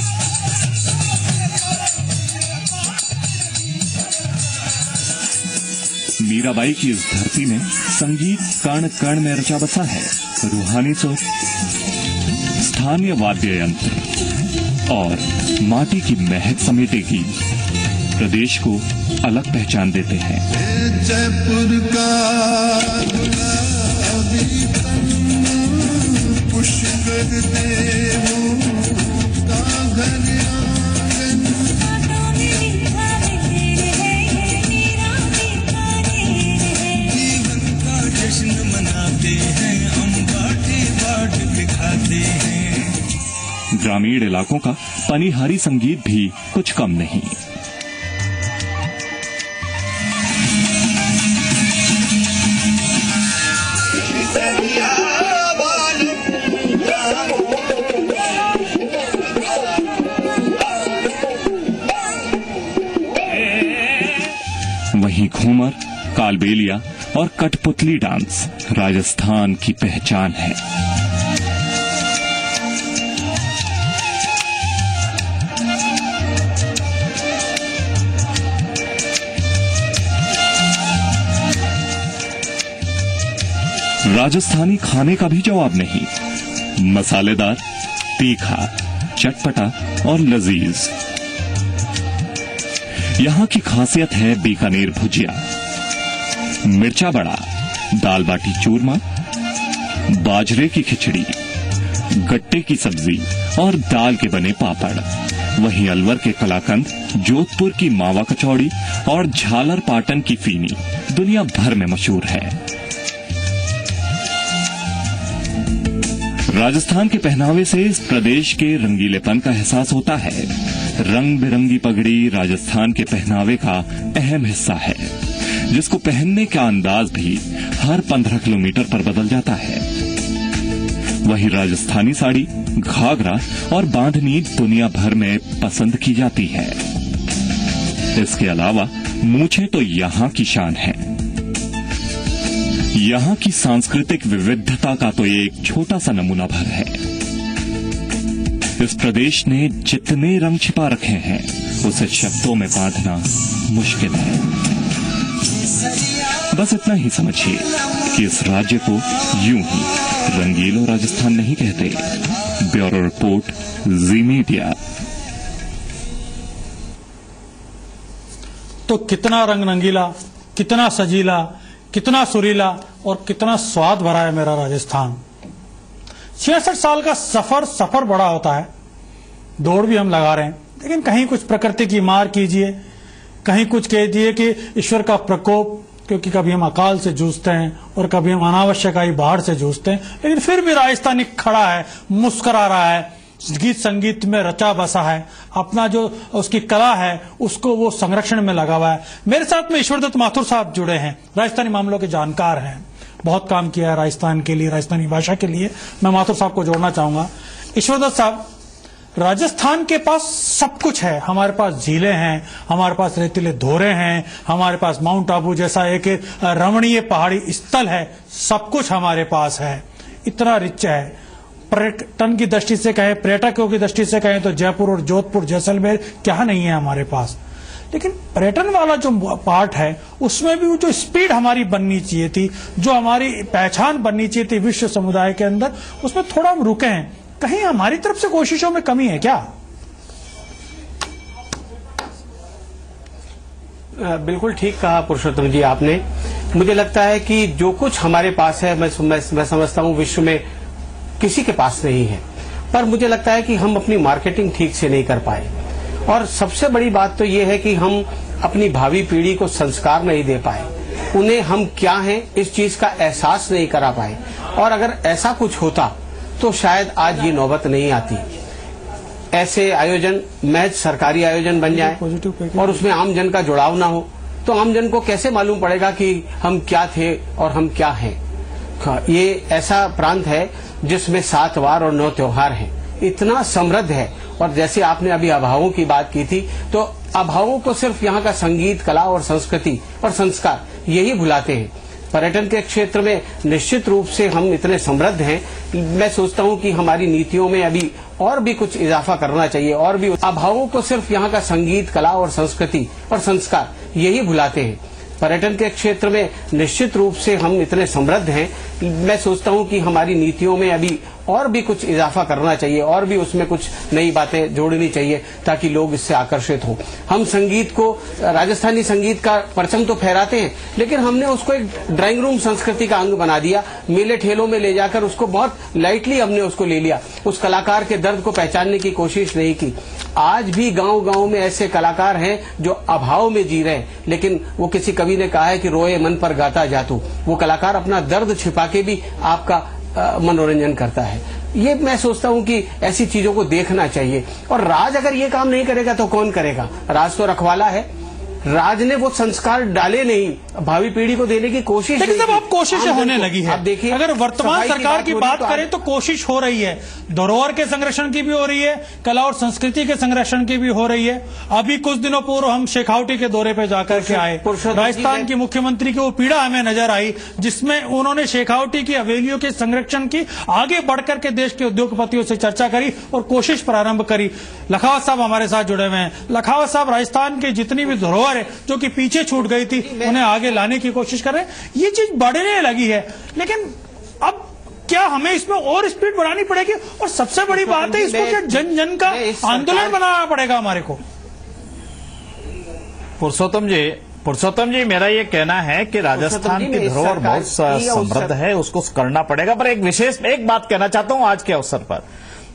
मीराबाई की इस धरती में संगीत कण कण में रचा बसा है। रूहानी सुर, स्थानीय वाद्य यंत्र और माटी की महक समेटे गीत प्रदेश को अलग पहचान देते हैं। जयपुर का पुष्कर देवों का घर जीवन का जश्न मनाते हैं हम, बाटे बाट दिखाते हैं। ग्रामीण इलाकों का पनिहारी संगीत भी कुछ कम नहीं। वहीं घूमर, कालबेलिया और कठपुतली डांस राजस्थान की पहचान है। राजस्थानी खाने का भी जवाब नहीं। मसालेदार, तीखा, चटपटा और लजीज। यहाँ की खासियत है बीकानेर भुजिया, मिर्चा बड़ा, दाल बाटी चूरमा, बाजरे की खिचड़ी, गट्टे की सब्जी और दाल के बने पापड़। वहीं अलवर के कलाकंद, जोधपुर की मावा कचौड़ी और झालर पाटन की फीनी दुनिया भर में मशहूर है। राजस्थान के पहनावे से इस प्रदेश के रंगीलेपन का एहसास होता है। रंग बिरंगी पगड़ी राजस्थान के पहनावे का अहम हिस्सा है, जिसको पहनने का अंदाज भी हर 15 किलोमीटर पर बदल जाता है। वहीं राजस्थानी साड़ी, घाघरा और बांधनी दुनिया भर में पसंद की जाती है। इसके अलावा मूछें तो यहाँ की शान है। यहाँ की सांस्कृतिक विविधता का तो एक छोटा सा नमूना भर है। इस प्रदेश ने जितने रंग छिपा रखे हैं उसे शब्दों में बांधना मुश्किल है। बस इतना ही समझिए कि इस राज्य को यूं ही रंगीलो राजस्थान नहीं कहते। ब्यूरो रिपोर्ट, जी मीडिया। तो कितना रंग रंगीला, कितना सजीला, कितना सुरीला और कितना स्वाद भरा है मेरा राजस्थान। 66 साल का सफर बड़ा होता है, दौड़ भी हम लगा रहे हैं, लेकिन कहीं कुछ प्रकृति की मार कीजिए, कहीं कुछ कह दिए कि ईश्वर का प्रकोप, क्योंकि कभी हम अकाल से जूझते हैं और कभी हम अनावश्यक आई बाढ़ से जूझते हैं, लेकिन फिर भी राजस्थानी खड़ा है, मुस्कुरा रहा है, गीत संगीत में रचा बसा है, अपना जो उसकी कला है उसको वो संरक्षण में लगा हुआ है। मेरे साथ में ईश्वरदत्त माथुर साहब जुड़े हैं, राजस्थानी मामलों के जानकार हैं, बहुत काम किया है राजस्थान के लिए, राजस्थानी भाषा के लिए। मैं माथुर साहब को जोड़ना चाहूंगा। ईश्वरदत्त साहब, राजस्थान के पास सब कुछ है, हमारे पास झीलें हैं, हमारे पास रेतीले धोरे हैं, हमारे पास माउंट आबू जैसा एक रमणीय पहाड़ी स्थल है, सब कुछ हमारे पास है, इतना रिच है। पर्यटन की दृष्टि से कहें, पर्यटकों की दृष्टि से कहें तो जयपुर और जोधपुर, जैसलमेर क्या नहीं है हमारे पास। लेकिन पर्यटन वाला जो पार्ट है उसमें भी जो स्पीड हमारी बननी चाहिए थी, जो हमारी पहचान बननी चाहिए थी विश्व समुदाय के अंदर, उसमें थोड़ा हम रुके हैं। कहीं हमारी तरफ से कोशिशों में कमी है क्या? बिल्कुल ठीक कहा पुरुषोत्तम जी आपने। मुझे लगता है कि जो कुछ हमारे पास है, मैं समझता हूं विश्व में किसी के पास नहीं है, पर मुझे लगता है कि हम अपनी मार्केटिंग ठीक से नहीं कर पाए। और सबसे बड़ी बात तो ये है कि हम अपनी भावी पीढ़ी को संस्कार नहीं दे पाए, उन्हें हम क्या हैं इस चीज का एहसास नहीं करा पाए। और अगर ऐसा कुछ होता तो शायद आज ये नौबत नहीं आती। ऐसे आयोजन महज सरकारी आयोजन बन जाए और उसमें आम जन का जुड़ाव ना हो, तो आम जन को कैसे मालूम पड़ेगा कि हम क्या थे और हम क्या हैं। ये ऐसा प्रांत है जिसमें 7 वार और 9 त्योहार हैं, इतना समृद्ध है। और जैसे आपने अभी अभावों की बात की थी, तो अभावों को सिर्फ यहाँ का संगीत, कला और संस्कृति और संस्कार यही भुलाते हैं। पर्यटन के क्षेत्र में निश्चित रूप से हम इतने समृद्ध हैं, मैं सोचता हूँ कि हमारी नीतियों में अभी और भी कुछ इजाफा करना चाहिए। और भी अभावों को सिर्फ यहाँ का संगीत, कला और संस्कृति और संस्कार यही भुलाते हैं। पर्यटन के क्षेत्र में निश्चित रूप से हम इतने समृद्ध हैं, मैं सोचता हूँ कि हमारी नीतियों में अभी और भी कुछ इजाफा करना चाहिए और भी उसमें कुछ नई बातें जोड़नी चाहिए ताकि लोग इससे आकर्षित हों। हम संगीत को, राजस्थानी संगीत का परचम तो फहराते हैं, लेकिन हमने उसको एक ड्राइंग रूम संस्कृति का अंग बना दिया। मेले ठेलों में ले जाकर उसको बहुत लाइटली हमने उसको ले लिया, उस कलाकार के दर्द को पहचानने की कोशिश नहीं की। आज भी गांव-गांव में ऐसे कलाकार हैं जो अभाव में जी रहे हैं, लेकिन वो किसी कवि ने कहा है कि रोए मन पर गाता जातू। वो कलाकार अपना दर्द छिपा के भी आपका मनोरंजन करता है। ये मैं सोचता हूँ कि ऐसी चीजों को देखना चाहिए। और राज अगर ये काम नहीं करेगा तो कौन करेगा? राज तो रखवाला है, राज ने वो संस्कार डाले नहीं, भावी पीढ़ी को देने की कोशिश। लेकिन जब अब कोशिशें होने लगी है, आप देखिए, अगर वर्तमान सरकार की बात करें तो कोशिश हो रही है, धरोहर के संरक्षण की भी हो रही है, कला और संस्कृति के संरक्षण की भी हो रही है। अभी कुछ दिनों पूर्व हम शेखावटी के दौरे पे जाकर के आए, राजस्थान की मुख्यमंत्री की वो पीड़ा हमें नजर आई जिसमें उन्होंने शेखावटी की हवेलियों के संरक्षण की आगे बढ़कर के देश के उद्योगपतियों से चर्चा करी और कोशिश प्रारंभ करी। लखावत साहब हमारे साथ जुड़े हुए हैं। लखावत साहब, राजस्थान की जितनी भी धरोहर जो कि पीछे छूट गई थी उन्हें आगे लाने की कोशिश कर रहे हैं, ये चीज बढ़ने लगी है। लेकिन अब क्या हमें इसमें और स्पीड बढ़ानी पड़ेगी? और सबसे बड़ी बात है, इसको क्या जन जन का आंदोलन बनाना पड़ेगा हमारे को? पुरुषोत्तम जी, मेरा ये कहना है कि राजस्थान की धरोहर बहुत समृद्ध है, उसको करना पड़ेगा। पर एक बात कहना चाहता हूं आज के अवसर पर,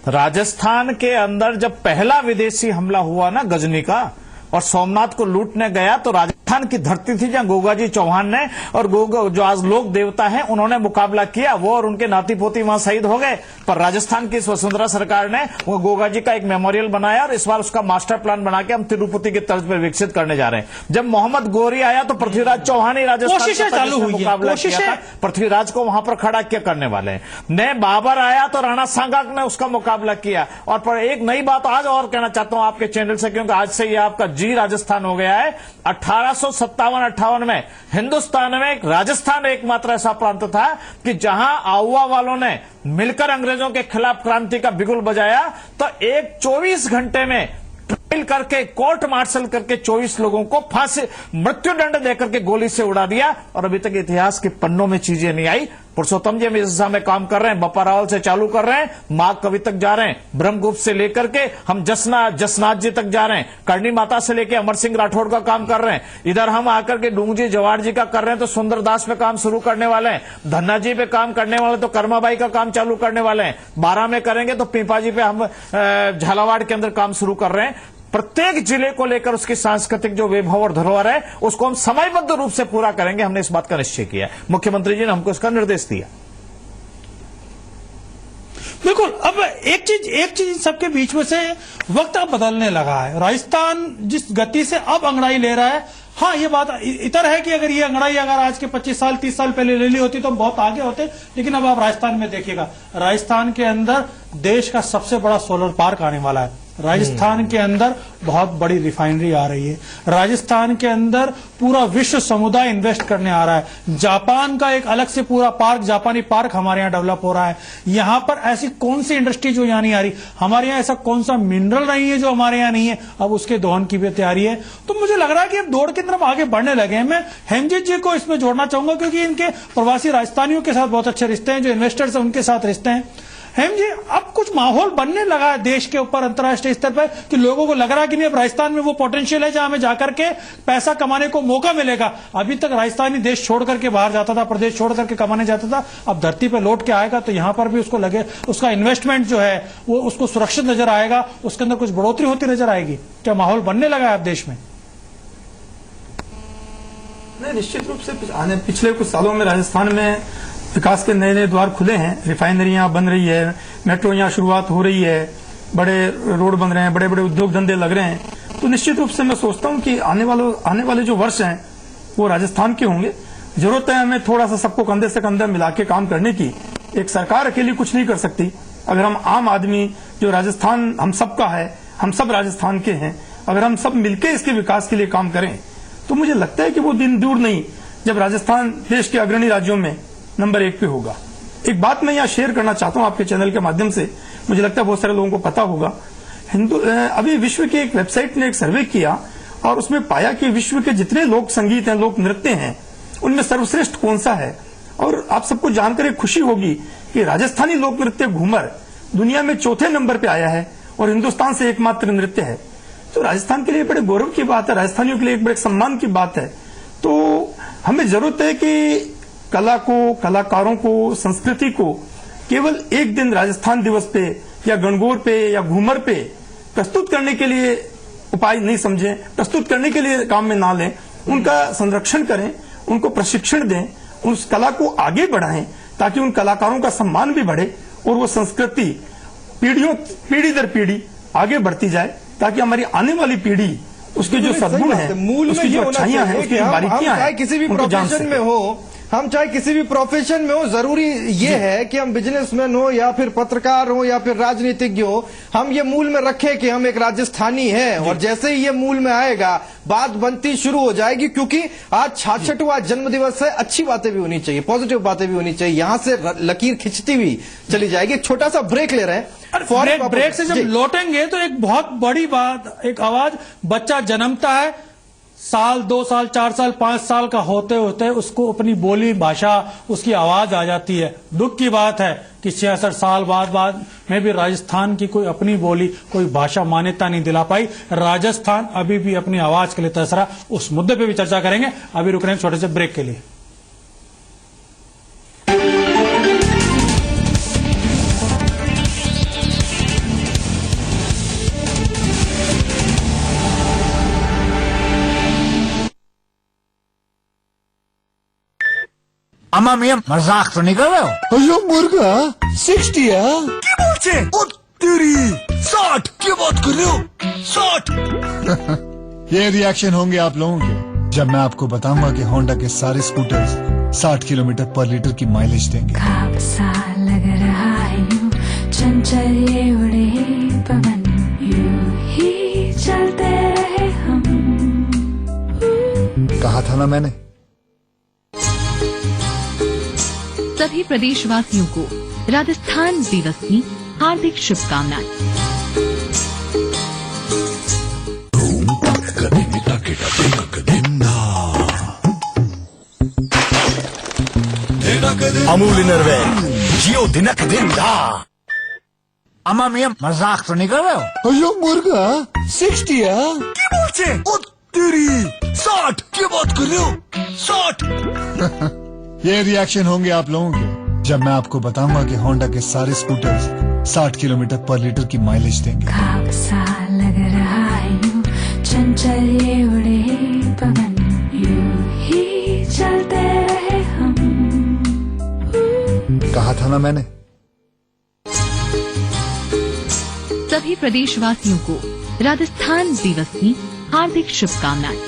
राजस्थान के अंदर जब पहला विदेशी हमला हुआ ना गजनी का, और सोमनाथ को लूटने गया, तो राजस्थान की धरती थी जहां गोगाजी चौहान ने और जो आज लोक देवता हैं उन्होंने मुकाबला किया। वो और उनके नाती पोती वहां शहीद हो गए, पर राजस्थान की वसुंधरा सरकार ने वो गोगाजी का एक मेमोरियल बनाया और इस बार उसका मास्टर प्लान बना के हम तिरुपति के तर्ज पर विकसित करने जा रहे हैं। जब मोहम्मद गोरी आया तो पृथ्वीराज चौहान ही राजस्थान चालू हुई मुकाबला किया था, पृथ्वीराज को वहां पर खड़ा क्या करने वाले हैं। नए बाबर आया तो राणा सांगाक ने उसका मुकाबला किया। और पर एक नई बात आज और कहना चाहता हूं आपके चैनल से, क्योंकि आज से ये आपका जी राजस्थान हो गया है। 1857-58 में हिंदुस्तान में राजस्थान एकमात्र ऐसा प्रांत था कि जहां आउवा वालों ने मिलकर अंग्रेजों के खिलाफ क्रांति का बिगुल बजाया, तो 24 घंटे में करके कोर्ट मार्शल करके 24 लोगों को फांसी मृत्युदंड देकर के गोली से उड़ा दिया और अभी तक इतिहास के पन्नों में चीजें नहीं आई। पुरुषोत्तम जी हम इस दिशा में काम कर रहे हैं, बप्पा रावल से चालू कर रहे हैं, माँ कवि तक जा रहे हैं, ब्रह्मगुप्त से लेकर के हम जसनाथ जी तक जा रहे हैं, करणी माता से लेकर अमर सिंह राठौड़ का काम कर रहे हैं, इधर हम आकर के डूंग जी जवाहर जी का कर रहे हैं तो सुंदरदास पे काम शुरू करने वाले हैं, धन्ना जी पे काम करने वाले तो कर्माबाई का काम चालू करने वाले हैं, 12 में करेंगे तो पीपा जी पे हम झालावाड़ के अंदर काम शुरू कर रहे हैं। प्रत्येक जिले को लेकर उसकी सांस्कृतिक जो वैभव और धरोहर है उसको हम समयबद्ध रूप से पूरा करेंगे। हमने इस बात का निश्चय किया है, मुख्यमंत्री जी ने हमको इसका निर्देश दिया। बिल्कुल। अब एक चीज सबके बीच में से वक्त अब बदलने लगा है। राजस्थान जिस गति से अब अंगड़ाई ले रहा है, हाँ ये बात इतर है कि अगर ये अंगड़ाई अगर आज के 25 साल 30 साल पहले ले ली होती तो हम बहुत आगे होते, लेकिन अब आप राजस्थान में देखिएगा, राजस्थान के अंदर देश का सबसे बड़ा सोलर पार्क आने वाला है, राजस्थान के अंदर बहुत बड़ी रिफाइनरी आ रही है, राजस्थान के अंदर पूरा विश्व समुदाय इन्वेस्ट करने आ रहा है, जापान का एक अलग से पूरा पार्क, जापानी पार्क हमारे यहाँ डेवलप हो रहा है। यहाँ पर ऐसी कौन सी इंडस्ट्री जो यहाँ नहीं आ रही, हमारे यहाँ ऐसा कौन सा मिनरल नहीं है जो हमारे यहाँ नहीं है, अब उसके दोहन की भी तैयारी है। तो मुझे लग रहा है कि अब दौड़ की तरफ आगे बढ़ने लगे हैं। मैं हेमजीत जी को इसमें जोड़ना चाहूंगा क्योंकि इनके प्रवासी राजस्थानियों के साथ बहुत अच्छे रिश्ते हैं, जो इन्वेस्टर्स हैं उनके साथ रिश्ते हैं। हेम जी, अब कुछ माहौल बनने लगा है देश के ऊपर अंतर्राष्ट्रीय स्तर पर कि लोगों को लग रहा है कि नहीं अब राजस्थान में वो पोटेंशियल है जहां हमें जाकर के पैसा कमाने को मौका मिलेगा। अभी तक राजस्थानी देश छोड़ करके बाहर जाता था, प्रदेश छोड़ करके कमाने जाता था, अब धरती पे लौट के आएगा तो यहां पर भी उसको लगे उसका इन्वेस्टमेंट जो है वो उसको सुरक्षित नजर आएगा, उसके अंदर कुछ बढ़ोतरी होती नजर आएगी। क्या माहौल बनने लगा है अब देश में? नहीं, निश्चित रूप से पिछले कुछ सालों में राजस्थान में विकास के नए नए द्वार खुले हैं, रिफाइनरियां बन रही है, मेट्रो यहाँ शुरुआत हो रही है, बड़े रोड बन रहे हैं, बड़े बड़े उद्योग धंधे लग रहे हैं। तो निश्चित रूप से मैं सोचता हूँ कि आने वाले जो वर्ष हैं वो राजस्थान के होंगे। जरूरत है हमें थोड़ा सा सबको कंधे से कंधा मिला के काम करने की। एक सरकार अकेली कुछ नहीं कर सकती। अगर हम आम आदमी जो राजस्थान हम सबका है, हम सब राजस्थान के हैं, अगर हम सब मिलकर इसके विकास के लिए काम करें तो मुझे लगता है कि वो दिन दूर नहीं जब राजस्थान देश के अग्रणी राज्यों में नंबर 1 पे होगा। एक बात मैं यहाँ शेयर करना चाहता हूँ आपके चैनल के माध्यम से, मुझे लगता है बहुत सारे लोगों को पता होगा। अभी विश्व की एक वेबसाइट ने एक सर्वे किया और उसमें पाया कि विश्व के जितने लोक संगीत हैं, लोक नृत्य हैं, उनमें सर्वश्रेष्ठ कौन सा है। और आप सबको जानकर एक खुशी होगी कि राजस्थानी लोक नृत्य घूमर दुनिया में 4थे नंबर पे आया है और हिंदुस्तान से एकमात्र नृत्य है। तो राजस्थान के लिए बड़े गौरव की बात है, राजस्थानियों के लिए एक बड़े सम्मान की बात है। तो हमें जरूरत है कि कला को, कलाकारों को, संस्कृति को केवल एक दिन राजस्थान दिवस पे या गणगौर पे या घूमर पे प्रस्तुत करने के लिए उपाय नहीं समझें, प्रस्तुत करने के लिए काम में ना लें, उनका संरक्षण करें, उनको प्रशिक्षण दें, उस कला को आगे बढ़ाएं ताकि उन कलाकारों का सम्मान भी बढ़े और वो संस्कृति पीढ़ी दर पीढ़ी आगे बढ़ती जाए ताकि हमारी आने वाली पीढ़ी उसके जो सद्गुण हैं, उसकी जो अच्छाइयां हैं, उसकी बारीकियां हैं, किसी भी प्रोफेशन में हो, हम चाहे किसी भी प्रोफेशन में हो, जरूरी ये है कि हम बिजनेसमैन हो या फिर पत्रकार हो या फिर राजनीतिज्ञ हो, हम ये मूल में रखें कि हम एक राजस्थानी हैं। और जैसे ही ये मूल में आएगा बात बनती शुरू हो जाएगी, क्योंकि आज 66वां जन्म दिवस है, अच्छी बातें भी होनी चाहिए, पॉजिटिव बातें भी होनी चाहिए, यहां से लकीर खिंचती हुई चली जाएगी। एक छोटा सा ब्रेक ले रहे हैं। ब्रेक से जब लौटेंगे तो एक बहुत बड़ी बात, एक आवाज, बच्चा जन्मता है, साल 2 साल 4 साल 5 साल का होते होते उसको अपनी बोली भाषा, उसकी आवाज आ जाती है। दुख की बात है कि 66 साल बाद में भी राजस्थान की कोई अपनी बोली, कोई भाषा मान्यता नहीं दिला पाई। राजस्थान अभी भी अपनी आवाज के लिए तरस रहा। उस मुद्दे पे भी चर्चा करेंगे। अभी रुक रहे हैं छोटे से ब्रेक के लिए। अम्मा मियां मजाक तो नहीं कर रहे हो? अयो मुर्गा 60 है क्या बोलते? ओ तेरी 60 क्या बात कर रहे हो? 60 ये रिएक्शन होंगे आप लोगों के जब मैं आपको बताऊंगा कि होंडा के सारे स्कूटर्स 60 किलोमीटर पर लीटर की माइलेज देंगे। ख्वाब सा लग रहा है यूं, चंचल ये उड़े पवन, यूं ही चलते रहे हम। कहा था ना मैंने। सभी प्रदेशवासियों को राजस्थान दिवस की हार्दिक शुभकामनाएं। अमूल इनरवेयर जियो दिनक दिन दा। अम्मा मियां मजाक तो नहीं कर रहे हो? अयो मुर्गा 60 है क्या बोलते? ओ तेरी 60 क्या बात कर रहे हो? 60 ये रिएक्शन होंगे आप लोगों के जब मैं आपको बताऊंगा कि होंडा के सारे स्कूटर्स 60 किलोमीटर पर लीटर की माइलेज देंगे। खाब सा लग रहा है यूं चंचल ये उड़े पवन यूं ही चलते रहे हम। कहा था ना मैंने। सभी प्रदेशवासियों को राजस्थान दिवस की हार्दिक शुभकामनाएं।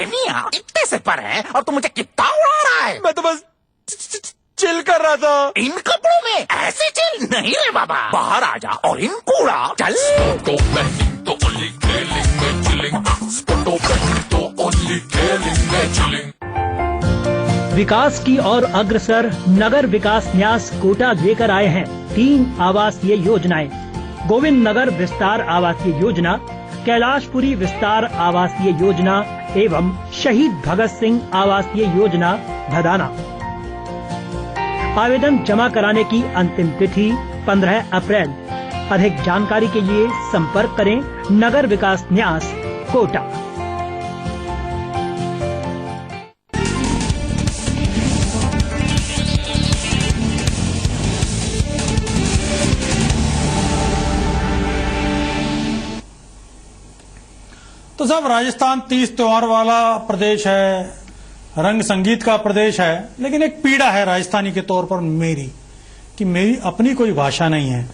मियां इतने से पर है और तू मुझे कितना उड़ा रहा है? मैं तो बस चिल कर रहा था। इन कपड़ों में ऐसे चिल नहीं रे बाबा। बाहर आ जा और इनको उड़ा चल। विकास की ओर अग्रसर नगर विकास न्यास कोटा लेकर आए हैं 3 आवासीय योजनाएं। गोविंद नगर विस्तार आवासीय योजना, कैलाशपुरी विस्तार आवासीय योजना एवं शहीद भगत सिंह आवासीय योजना भदाना। आवेदन जमा कराने की अंतिम तिथि 15 अप्रैल। अधिक जानकारी के लिए संपर्क करें नगर विकास न्यास कोटा। तो साहब, राजस्थान 30 त्योहार वाला प्रदेश है, रंग संगीत का प्रदेश है, लेकिन एक पीड़ा है राजस्थानी के तौर पर मेरी, कि मेरी अपनी कोई भाषा नहीं है।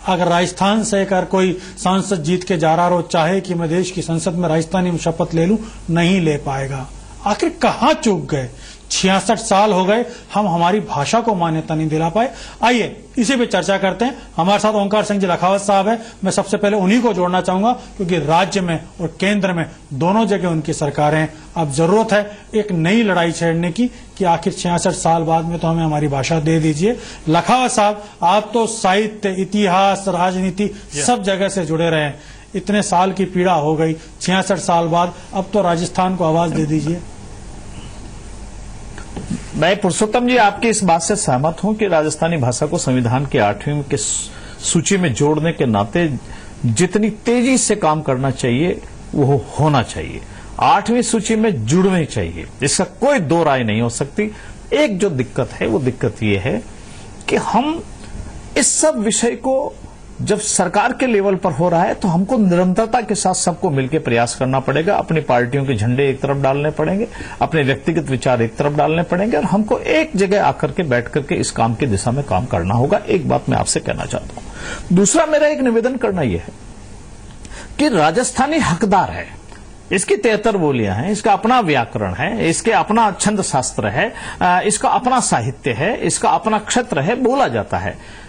अगर राजस्थान से अगर कोई सांसद जीत के जा रहा हो, चाहे कि मैं देश की संसद में राजस्थानी में शपथ ले लूं, नहीं ले पाएगा। आखिर कहां चूक गए? 66 साल हो गए, हम हमारी भाषा को मान्यता नहीं दिला पाए। आइए इसी पे चर्चा करते हैं। हमारे साथ ओंकार सिंह जी लखावत साहब है। मैं सबसे पहले उन्हीं को जोड़ना चाहूंगा, क्योंकि राज्य में और केंद्र में दोनों जगह उनकी सरकारें हैं। अब जरूरत है एक नई लड़ाई छेड़ने की, कि आखिर 66 साल बाद में तो हमें हमारी भाषा दे दीजिए। लखावत साहब, आप तो साहित्य, इतिहास, राजनीति सब जगह से जुड़े रहे हैं। इतने साल की पीड़ा हो गई, 66 साल बाद अब तो राजस्थान को आवाज दे दीजिए। मैं पुरुषोत्तम जी आपकी इस बात से सहमत हूं कि राजस्थानी भाषा को संविधान के 8वीं के सूची में जोड़ने के नाते जितनी तेजी से काम करना चाहिए वो होना चाहिए। 8वीं सूची में जुड़नी चाहिए, इसका कोई दो राय नहीं हो सकती। एक जो दिक्कत है वो दिक्कत ये है कि हम इस सब विषय को जब सरकार के लेवल पर हो रहा है तो हमको निरंतरता के साथ सबको मिलकर प्रयास करना पड़ेगा। अपनी पार्टियों के झंडे एक तरफ डालने पड़ेंगे, अपने व्यक्तिगत विचार एक तरफ डालने पड़ेंगे, और हमको एक जगह आकर के बैठ करके इस काम की दिशा में काम करना होगा। एक बात मैं आपसे कहना चाहता हूं। दूसरा मेरा एक निवेदन करना यह है कि राजस्थानी हकदार है। इसकी 73 बोलियां हैं, इसका अपना व्याकरण है, इसके अपना छंद शास्त्र है, इसका अपना साहित्य है, इसका अपना क्षेत्र है, बोला जाता है।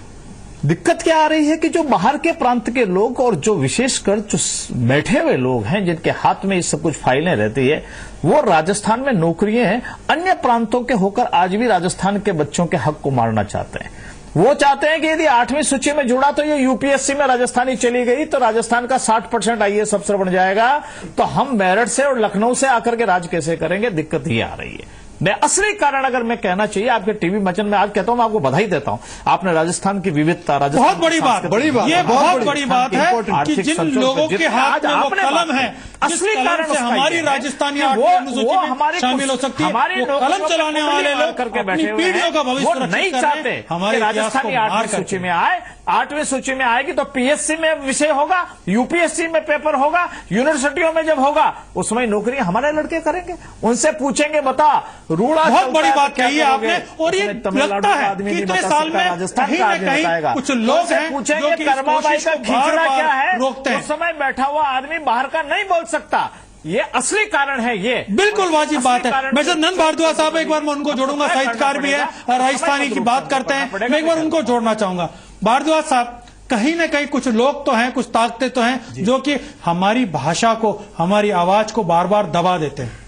दिक्कत क्या आ रही है कि जो बाहर के प्रांत के लोग और जो विशेषकर जो बैठे हुए लोग हैं जिनके हाथ में इस सब कुछ फाइलें रहती है, वो राजस्थान में नौकरियां हैं, अन्य प्रांतों के होकर आज भी राजस्थान के बच्चों के हक को मारना चाहते हैं। वो चाहते हैं कि यदि 8वीं सूची में जुड़ा तो ये यूपीएससी में राजस्थानी चली गई तो राजस्थान का 60% आईएएस अफसर बन जाएगा, तो हम मेरठ से और लखनऊ से आकर के राज कैसे करेंगे? दिक्कत ये आ रही है। मैं असली कारण अगर मैं कहना चाहिए, आपके टीवी मचन में आज कहता हूं, मैं आपको बधाई देता हूं, आपने राजस्थान की विविधता, बहुत बड़ी बात, ये बहुत बड़ी बात है कि जिन लोगों के हाथ में वो कलम है, असली कारण से हमारी राजस्थानी अनुसूची शामिल हो सकती है। वो कलम चलाने वाले लोग करके बैठे पीढ़ियों का भविष्य नहीं चाहते हमारे राजस्थानी 8वीं सूची में आए। 8वीं सूची में आएगी तो पीएससी में विषय होगा, यूपीएससी में पेपर होगा, यूनिवर्सिटियों में जब होगा उसमें नौकरी हमारे लड़के करेंगे। उनसे पूछेंगे, बता रूड़ा, बहुत बड़ी बात कही है आपने। और ये लगता है कि इतने साल में कहीं न कहीं कुछ लोग हैं पूछेंगे कर्माबाई का खींचना क्या है, उस समय बैठा हुआ आदमी बाहर का नहीं बोल सकता। ये असली कारण है। ये बिल्कुल वाजिब बात है। मैं नंद भारद्वाज साहब, एक बार मैं उनको जोड़ूंगा, साहित्यकार भी है, राजस्थानी की बात करते हैं, मैं एक बार उनको जोड़ना चाहूंगा। भारद्वाज साहब, कहीं न कहीं कुछ लोग तो हैं, कुछ ताकतें तो हैं जो कि हमारी भाषा को, हमारी आवाज को बार बार दबा देते हैं।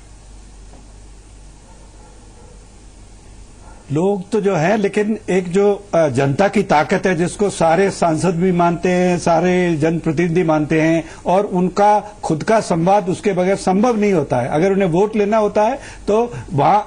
लोग तो जो है, लेकिन एक जो जनता की ताकत है जिसको सारे सांसद भी मानते हैं, सारे जनप्रतिनिधि मानते हैं, और उनका खुद का संवाद उसके बगैर संभव नहीं होता है। अगर उन्हें वोट लेना होता है तो वहां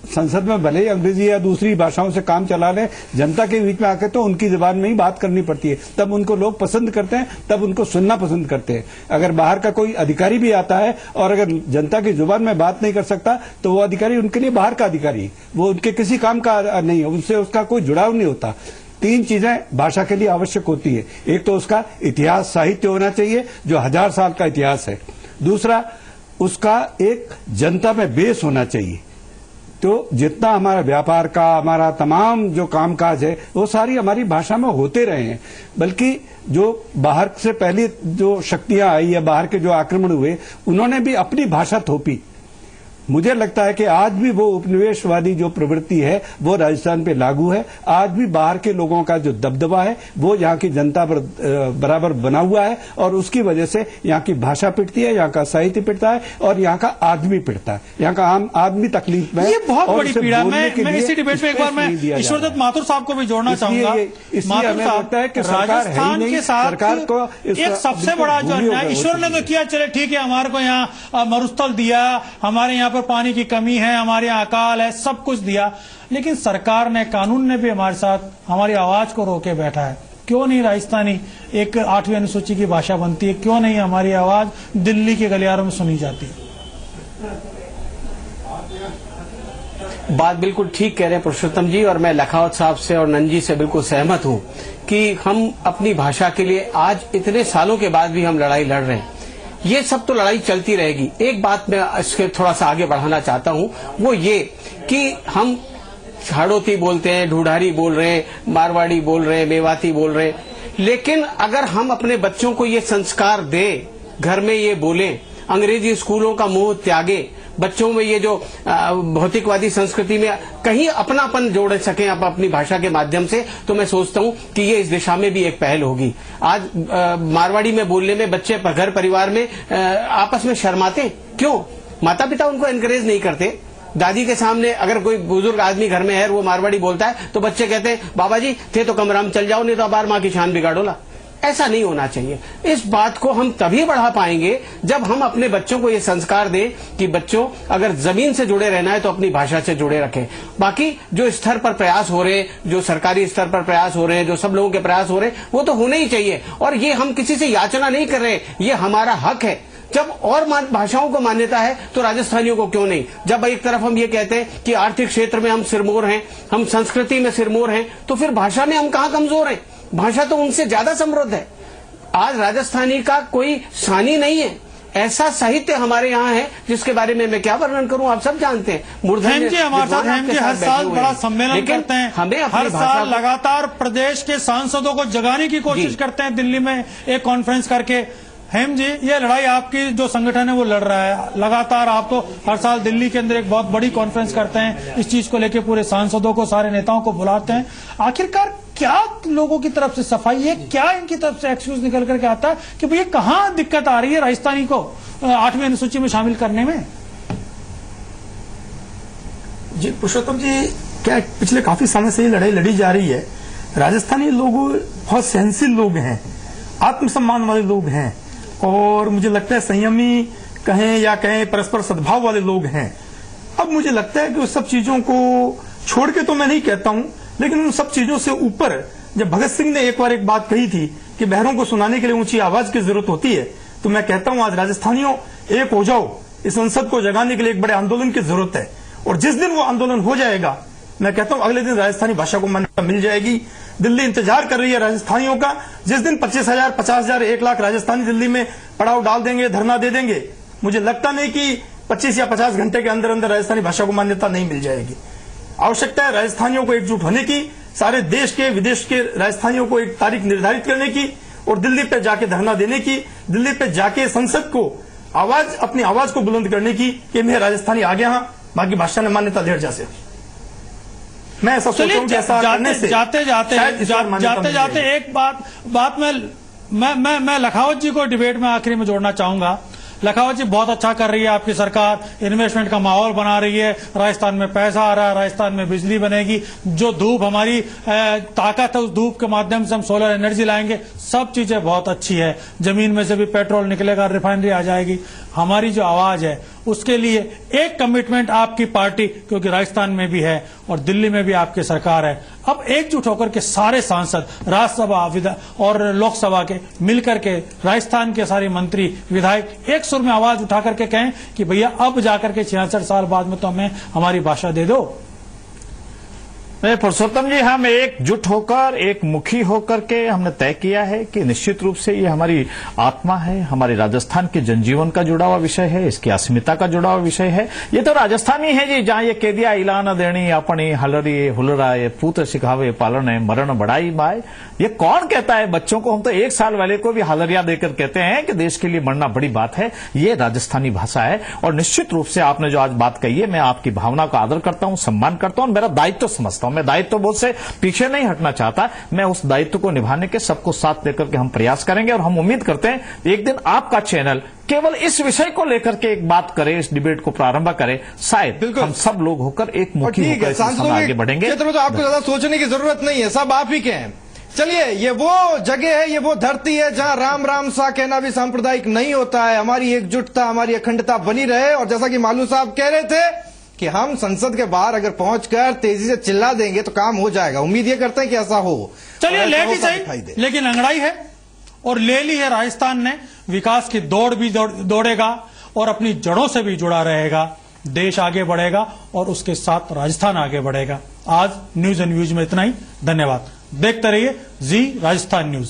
संसद में भले ही अंग्रेजी या दूसरी भाषाओं से काम चला लें, जनता के बीच में आके तो उनकी जुबान में ही बात करनी पड़ती है, तब उनको लोग पसंद करते हैं, तब उनको सुनना पसंद करते हैं। अगर बाहर का कोई अधिकारी भी आता है और अगर जनता की जुबान में बात नहीं कर सकता तो वो अधिकारी उनके लिए बाहर का अधिकारी, वो उनके किसी काम का नहीं है, उनसे उसका कोई जुड़ाव नहीं होता। 3 चीजें भाषा के लिए आवश्यक होती है। एक तो उसका इतिहास, साहित्य होना चाहिए जो 1000 साल का इतिहास है। दूसरा, उसका एक जनता में बेस होना चाहिए। तो जितना हमारा व्यापार का, हमारा तमाम जो कामकाज है वो सारी हमारी भाषा में होते रहे हैं। बल्कि जो बाहर से पहले जो शक्तियां आई या बाहर के जो आक्रमण हुए, उन्होंने भी अपनी भाषा थोपी। मुझे लगता है कि आज भी वो उपनिवेशवादी जो प्रवृत्ति है वो राजस्थान पे लागू है। आज भी बाहर के लोगों का जो दबदबा है वो यहाँ की जनता पर बराबर बना हुआ है, और उसकी वजह से यहाँ की भाषा पिटती है, यहाँ का साहित्य पिटता है, और यहाँ का आदमी पिटता है, यहाँ का आम आदमी तकलीफ में। ये बहुत बड़ी पीड़ा। मैं इसी डिबेट में एक बार मैं ईश्वरदत्त माथुर साहब को भी जोड़ना चाहूंगा। माथुर साहब, राजस्थान के साथ सरकार को एक सबसे बड़ा जो अन्याय ईश्वर ने तो किया, चले ठीक है, हमारे को यहाँ मरुस्थल दिया, हमारे यहाँ पानी की कमी है, हमारे यहाँ अकाल है, सब कुछ दिया, लेकिन सरकार ने, कानून ने भी हमारे साथ हमारी आवाज को रोके बैठा है। क्यों नहीं राजस्थानी एक 8वीं अनुसूची की भाषा बनती है? क्यों नहीं हमारी आवाज दिल्ली के गलियारों में सुनी जाती है? बात बिल्कुल ठीक कह रहे हैं पुरुषोत्तम जी, और मैं लखावत साहब से और नंजी से बिल्कुल सहमत हूं कि हम अपनी भाषा के लिए आज इतने सालों के बाद भी हम लड़ाई लड़ रहे हैं। ये सब तो लड़ाई चलती रहेगी। एक बात मैं इसके थोड़ा सा आगे बढ़ाना चाहता हूं, वो ये कि हम हाड़ौती बोलते हैं, ढूढ़ारी बोल रहे हैं, मारवाड़ी बोल रहे हैं, मेवाती बोल रहे हैं, लेकिन अगर हम अपने बच्चों को ये संस्कार दें, घर में ये बोलें, अंग्रेजी स्कूलों का मोह त्यागे, बच्चों में ये जो भौतिकवादी संस्कृति में कहीं अपनापन जोड़ सकें आप अपनी भाषा के माध्यम से, तो मैं सोचता हूं कि ये इस दिशा में भी एक पहल होगी। आज मारवाड़ी में बोलने में बच्चे घर परिवार में आपस में शर्माते, क्यों? माता पिता उनको एनकरेज नहीं करते। दादी के सामने अगर कोई बुजुर्ग आदमी घर में है और वो मारवाड़ी बोलता है तो बच्चे कहते हैं, बाबा जी थे तो कमरा में चल जाओ, नहीं तो बार माँ की शान बिगाड़ोला। ऐसा नहीं होना चाहिए। इस बात को हम तभी बढ़ा पाएंगे जब हम अपने बच्चों को ये संस्कार दें कि बच्चों अगर जमीन से जुड़े रहना है तो अपनी भाषा से जुड़े रखें। बाकी जो स्तर पर प्रयास हो रहे हैं, जो सरकारी स्तर पर प्रयास हो रहे हैं, जो सब लोगों के प्रयास हो रहे हैं, वो तो होने ही चाहिए। और ये हम किसी से याचना नहीं कर रहे, ये हमारा हक है। जब और भाषाओं को मान्यता है तो राजस्थानियों को क्यों नहीं? जब एक तरफ हम ये कहते हैं कि आर्थिक क्षेत्र में हम सिरमौर हैं, हम संस्कृति में सिरमौर हैं, तो फिर भाषा में हम कहाँ कमजोर हैं? भाषा तो उनसे ज्यादा समृद्ध है। आज राजस्थानी का कोई सानी नहीं है। ऐसा साहित्य हमारे यहाँ है जिसके बारे में मैं क्या वर्णन करूं, आप सब जानते हैं। हेम जी हमारे साथ, हेम जी हर साल बड़ा सम्मेलन करते हैं, हमें हर साल लगातार प्रदेश के सांसदों को जगाने की कोशिश करते हैं दिल्ली में एक कॉन्फ्रेंस करके। हेम जी, ये लड़ाई आपकी जो संगठन है वो लड़ रहा है लगातार। आप तो हर साल दिल्ली के अंदर एक बहुत बड़ी कॉन्फ्रेंस करते हैं, इस चीज को लेकर पूरे सांसदों को, सारे नेताओं को बुलाते हैं। आखिरकार क्या लोगों की तरफ से सफाई है, क्या इनकी तरफ से एक्सक्यूज निकल करके आता है कि भैया कहाँ दिक्कत आ रही है राजस्थानी को 8वीं अनुसूची में शामिल करने में? जी पुरुषोत्तम जी, क्या पिछले काफी समय से ये लड़ाई लड़ी जा रही है। राजस्थानी लोग बहुत सहनशील लोग हैं, आत्मसम्मान वाले लोग हैं, और मुझे लगता है संयमी कहें या कहें परस्पर सद्भाव वाले लोग हैं। अब मुझे लगता है कि उस सब चीजों को छोड़ के तो मैं नहीं कहता हूं, लेकिन उन सब चीजों से ऊपर, जब भगत सिंह ने एक बार एक बात कही थी कि बहरों को सुनाने के लिए ऊंची आवाज की जरूरत होती है, तो मैं कहता हूं आज राजस्थानियों एक हो जाओ। इस संसद को जगाने के लिए एक बड़े आंदोलन की जरूरत है, और जिस दिन वो आंदोलन हो जाएगा, मैं कहता हूं अगले दिन राजस्थानी भाषा को मान्यता मिल जाएगी। दिल्ली इंतजार कर रही है राजस्थानियों का। जिस दिन 25,000, 50,000, 1 लाख राजस्थानी दिल्ली में पड़ाव डाल देंगे, धरना दे देंगे, मुझे लगता नहीं कि 25 या 50 घंटे के अंदर अंदर राजस्थानी भाषा को मान्यता नहीं मिल जाएगी। आवश्यकता है राजस्थानियों को एकजुट होने की, सारे देश के विदेश के राजस्थानियों को एक तारीख निर्धारित करने की, और दिल्ली पे जाके धरना देने की, दिल्ली पे जाके संसद को आवाज, अपनी आवाज को बुलंद करने की कि मैं राजस्थानी आ गया, बाकी भाषा ने मान्यता दे जा से। मैं ऐसा सोचता हूं कि ऐसा करने से जाते जाते एक बात मैं लखावत जी को डिबेट में आखिरी में जोड़ना चाहूंगा लखावत जी बहुत अच्छा कर रही है आपकी सरकार, इन्वेस्टमेंट का माहौल बना रही है, राजस्थान में पैसा आ रहा है, राजस्थान में बिजली बनेगी, जो धूप हमारी ताकत है उस धूप के माध्यम से हम सोलर एनर्जी लाएंगे, सब चीजें बहुत अच्छी है। जमीन में से भी पेट्रोल निकलेगा, रिफाइनरी आ जाएगी। हमारी जो आवाज है उसके लिए एक कमिटमेंट आपकी पार्टी, क्योंकि राजस्थान में भी है और दिल्ली में भी आपकी सरकार है, अब एकजुट होकर के सारे सांसद राज्यसभा और लोकसभा के मिलकर के राजस्थान के सारे मंत्री विधायक एक सुर में आवाज उठा करके कहें कि भैया अब जाकर के 66 साल बाद में तो हमें हमारी भाषा दे दो। पुरुषोत्तम जी, हम एकजुट होकर, एक मुखी होकर के हमने तय किया है कि निश्चित रूप से ये हमारी आत्मा है, हमारे राजस्थान के जनजीवन का जुड़ा हुआ विषय है, इसकी अस्मिता का जुड़ा हुआ विषय है। ये तो राजस्थानी है जी, जहां ये कह दिया इलान देनी अपनी हलरी हुलराए पूत सिखावे पालन मरण बढ़ाई बाय। ये कौन कहता है बच्चों को? हम तो 1 साल वाले को भी हलरिया देकर कहते हैं कि देश के लिए मरना बड़ी बात है। ये राजस्थानी भाषा है और निश्चित रूप से आपने जो आज बात कही है, मैं आपकी भावना का आदर करता हूं, सम्मान करता हूं और मेरा दायित्व समझता हूं। मैं दायित्व बोझ से पीछे नहीं हटना चाहता, मैं उस दायित्व को निभाने के सबको साथ लेकर के हम प्रयास करेंगे और हम उम्मीद करते हैं एक दिन आपका चैनल केवल इस विषय को लेकर के एक बात करे, इस डिबेट को प्रारंभ करे, शायद हम सब लोग होकर एक मुखी होकर इस समय आगे बढ़ेंगे। क्षेत्र में तो आपको ज्यादा सोचने की जरूरत नहीं है, सब आप ही के हैं। चलिए, ये वो जगह है, ये वो धरती है जहां राम राम सा कहना भी सांप्रदायिक नहीं होता है। हमारी एकजुटता, हमारी अखंडता बनी रहे। और जैसा कि मालू साहब कह रहे थे कि हम संसद के बाहर अगर पहुंचकर तेजी से चिल्ला देंगे तो काम हो जाएगा। उम्मीद ये करते हैं कि ऐसा हो। चलिए, लेट ही सही, लेकिन लंगड़ाई है और ले ली है राजस्थान ने। विकास की दौड़ भी दौड़ेगा और अपनी जड़ों से भी जुड़ा रहेगा। देश आगे बढ़ेगा और उसके साथ राजस्थान आगे बढ़ेगा। आज न्यूज एंड व्यूज में इतना ही। धन्यवाद। देखते रहिए जी राजस्थान न्यूज।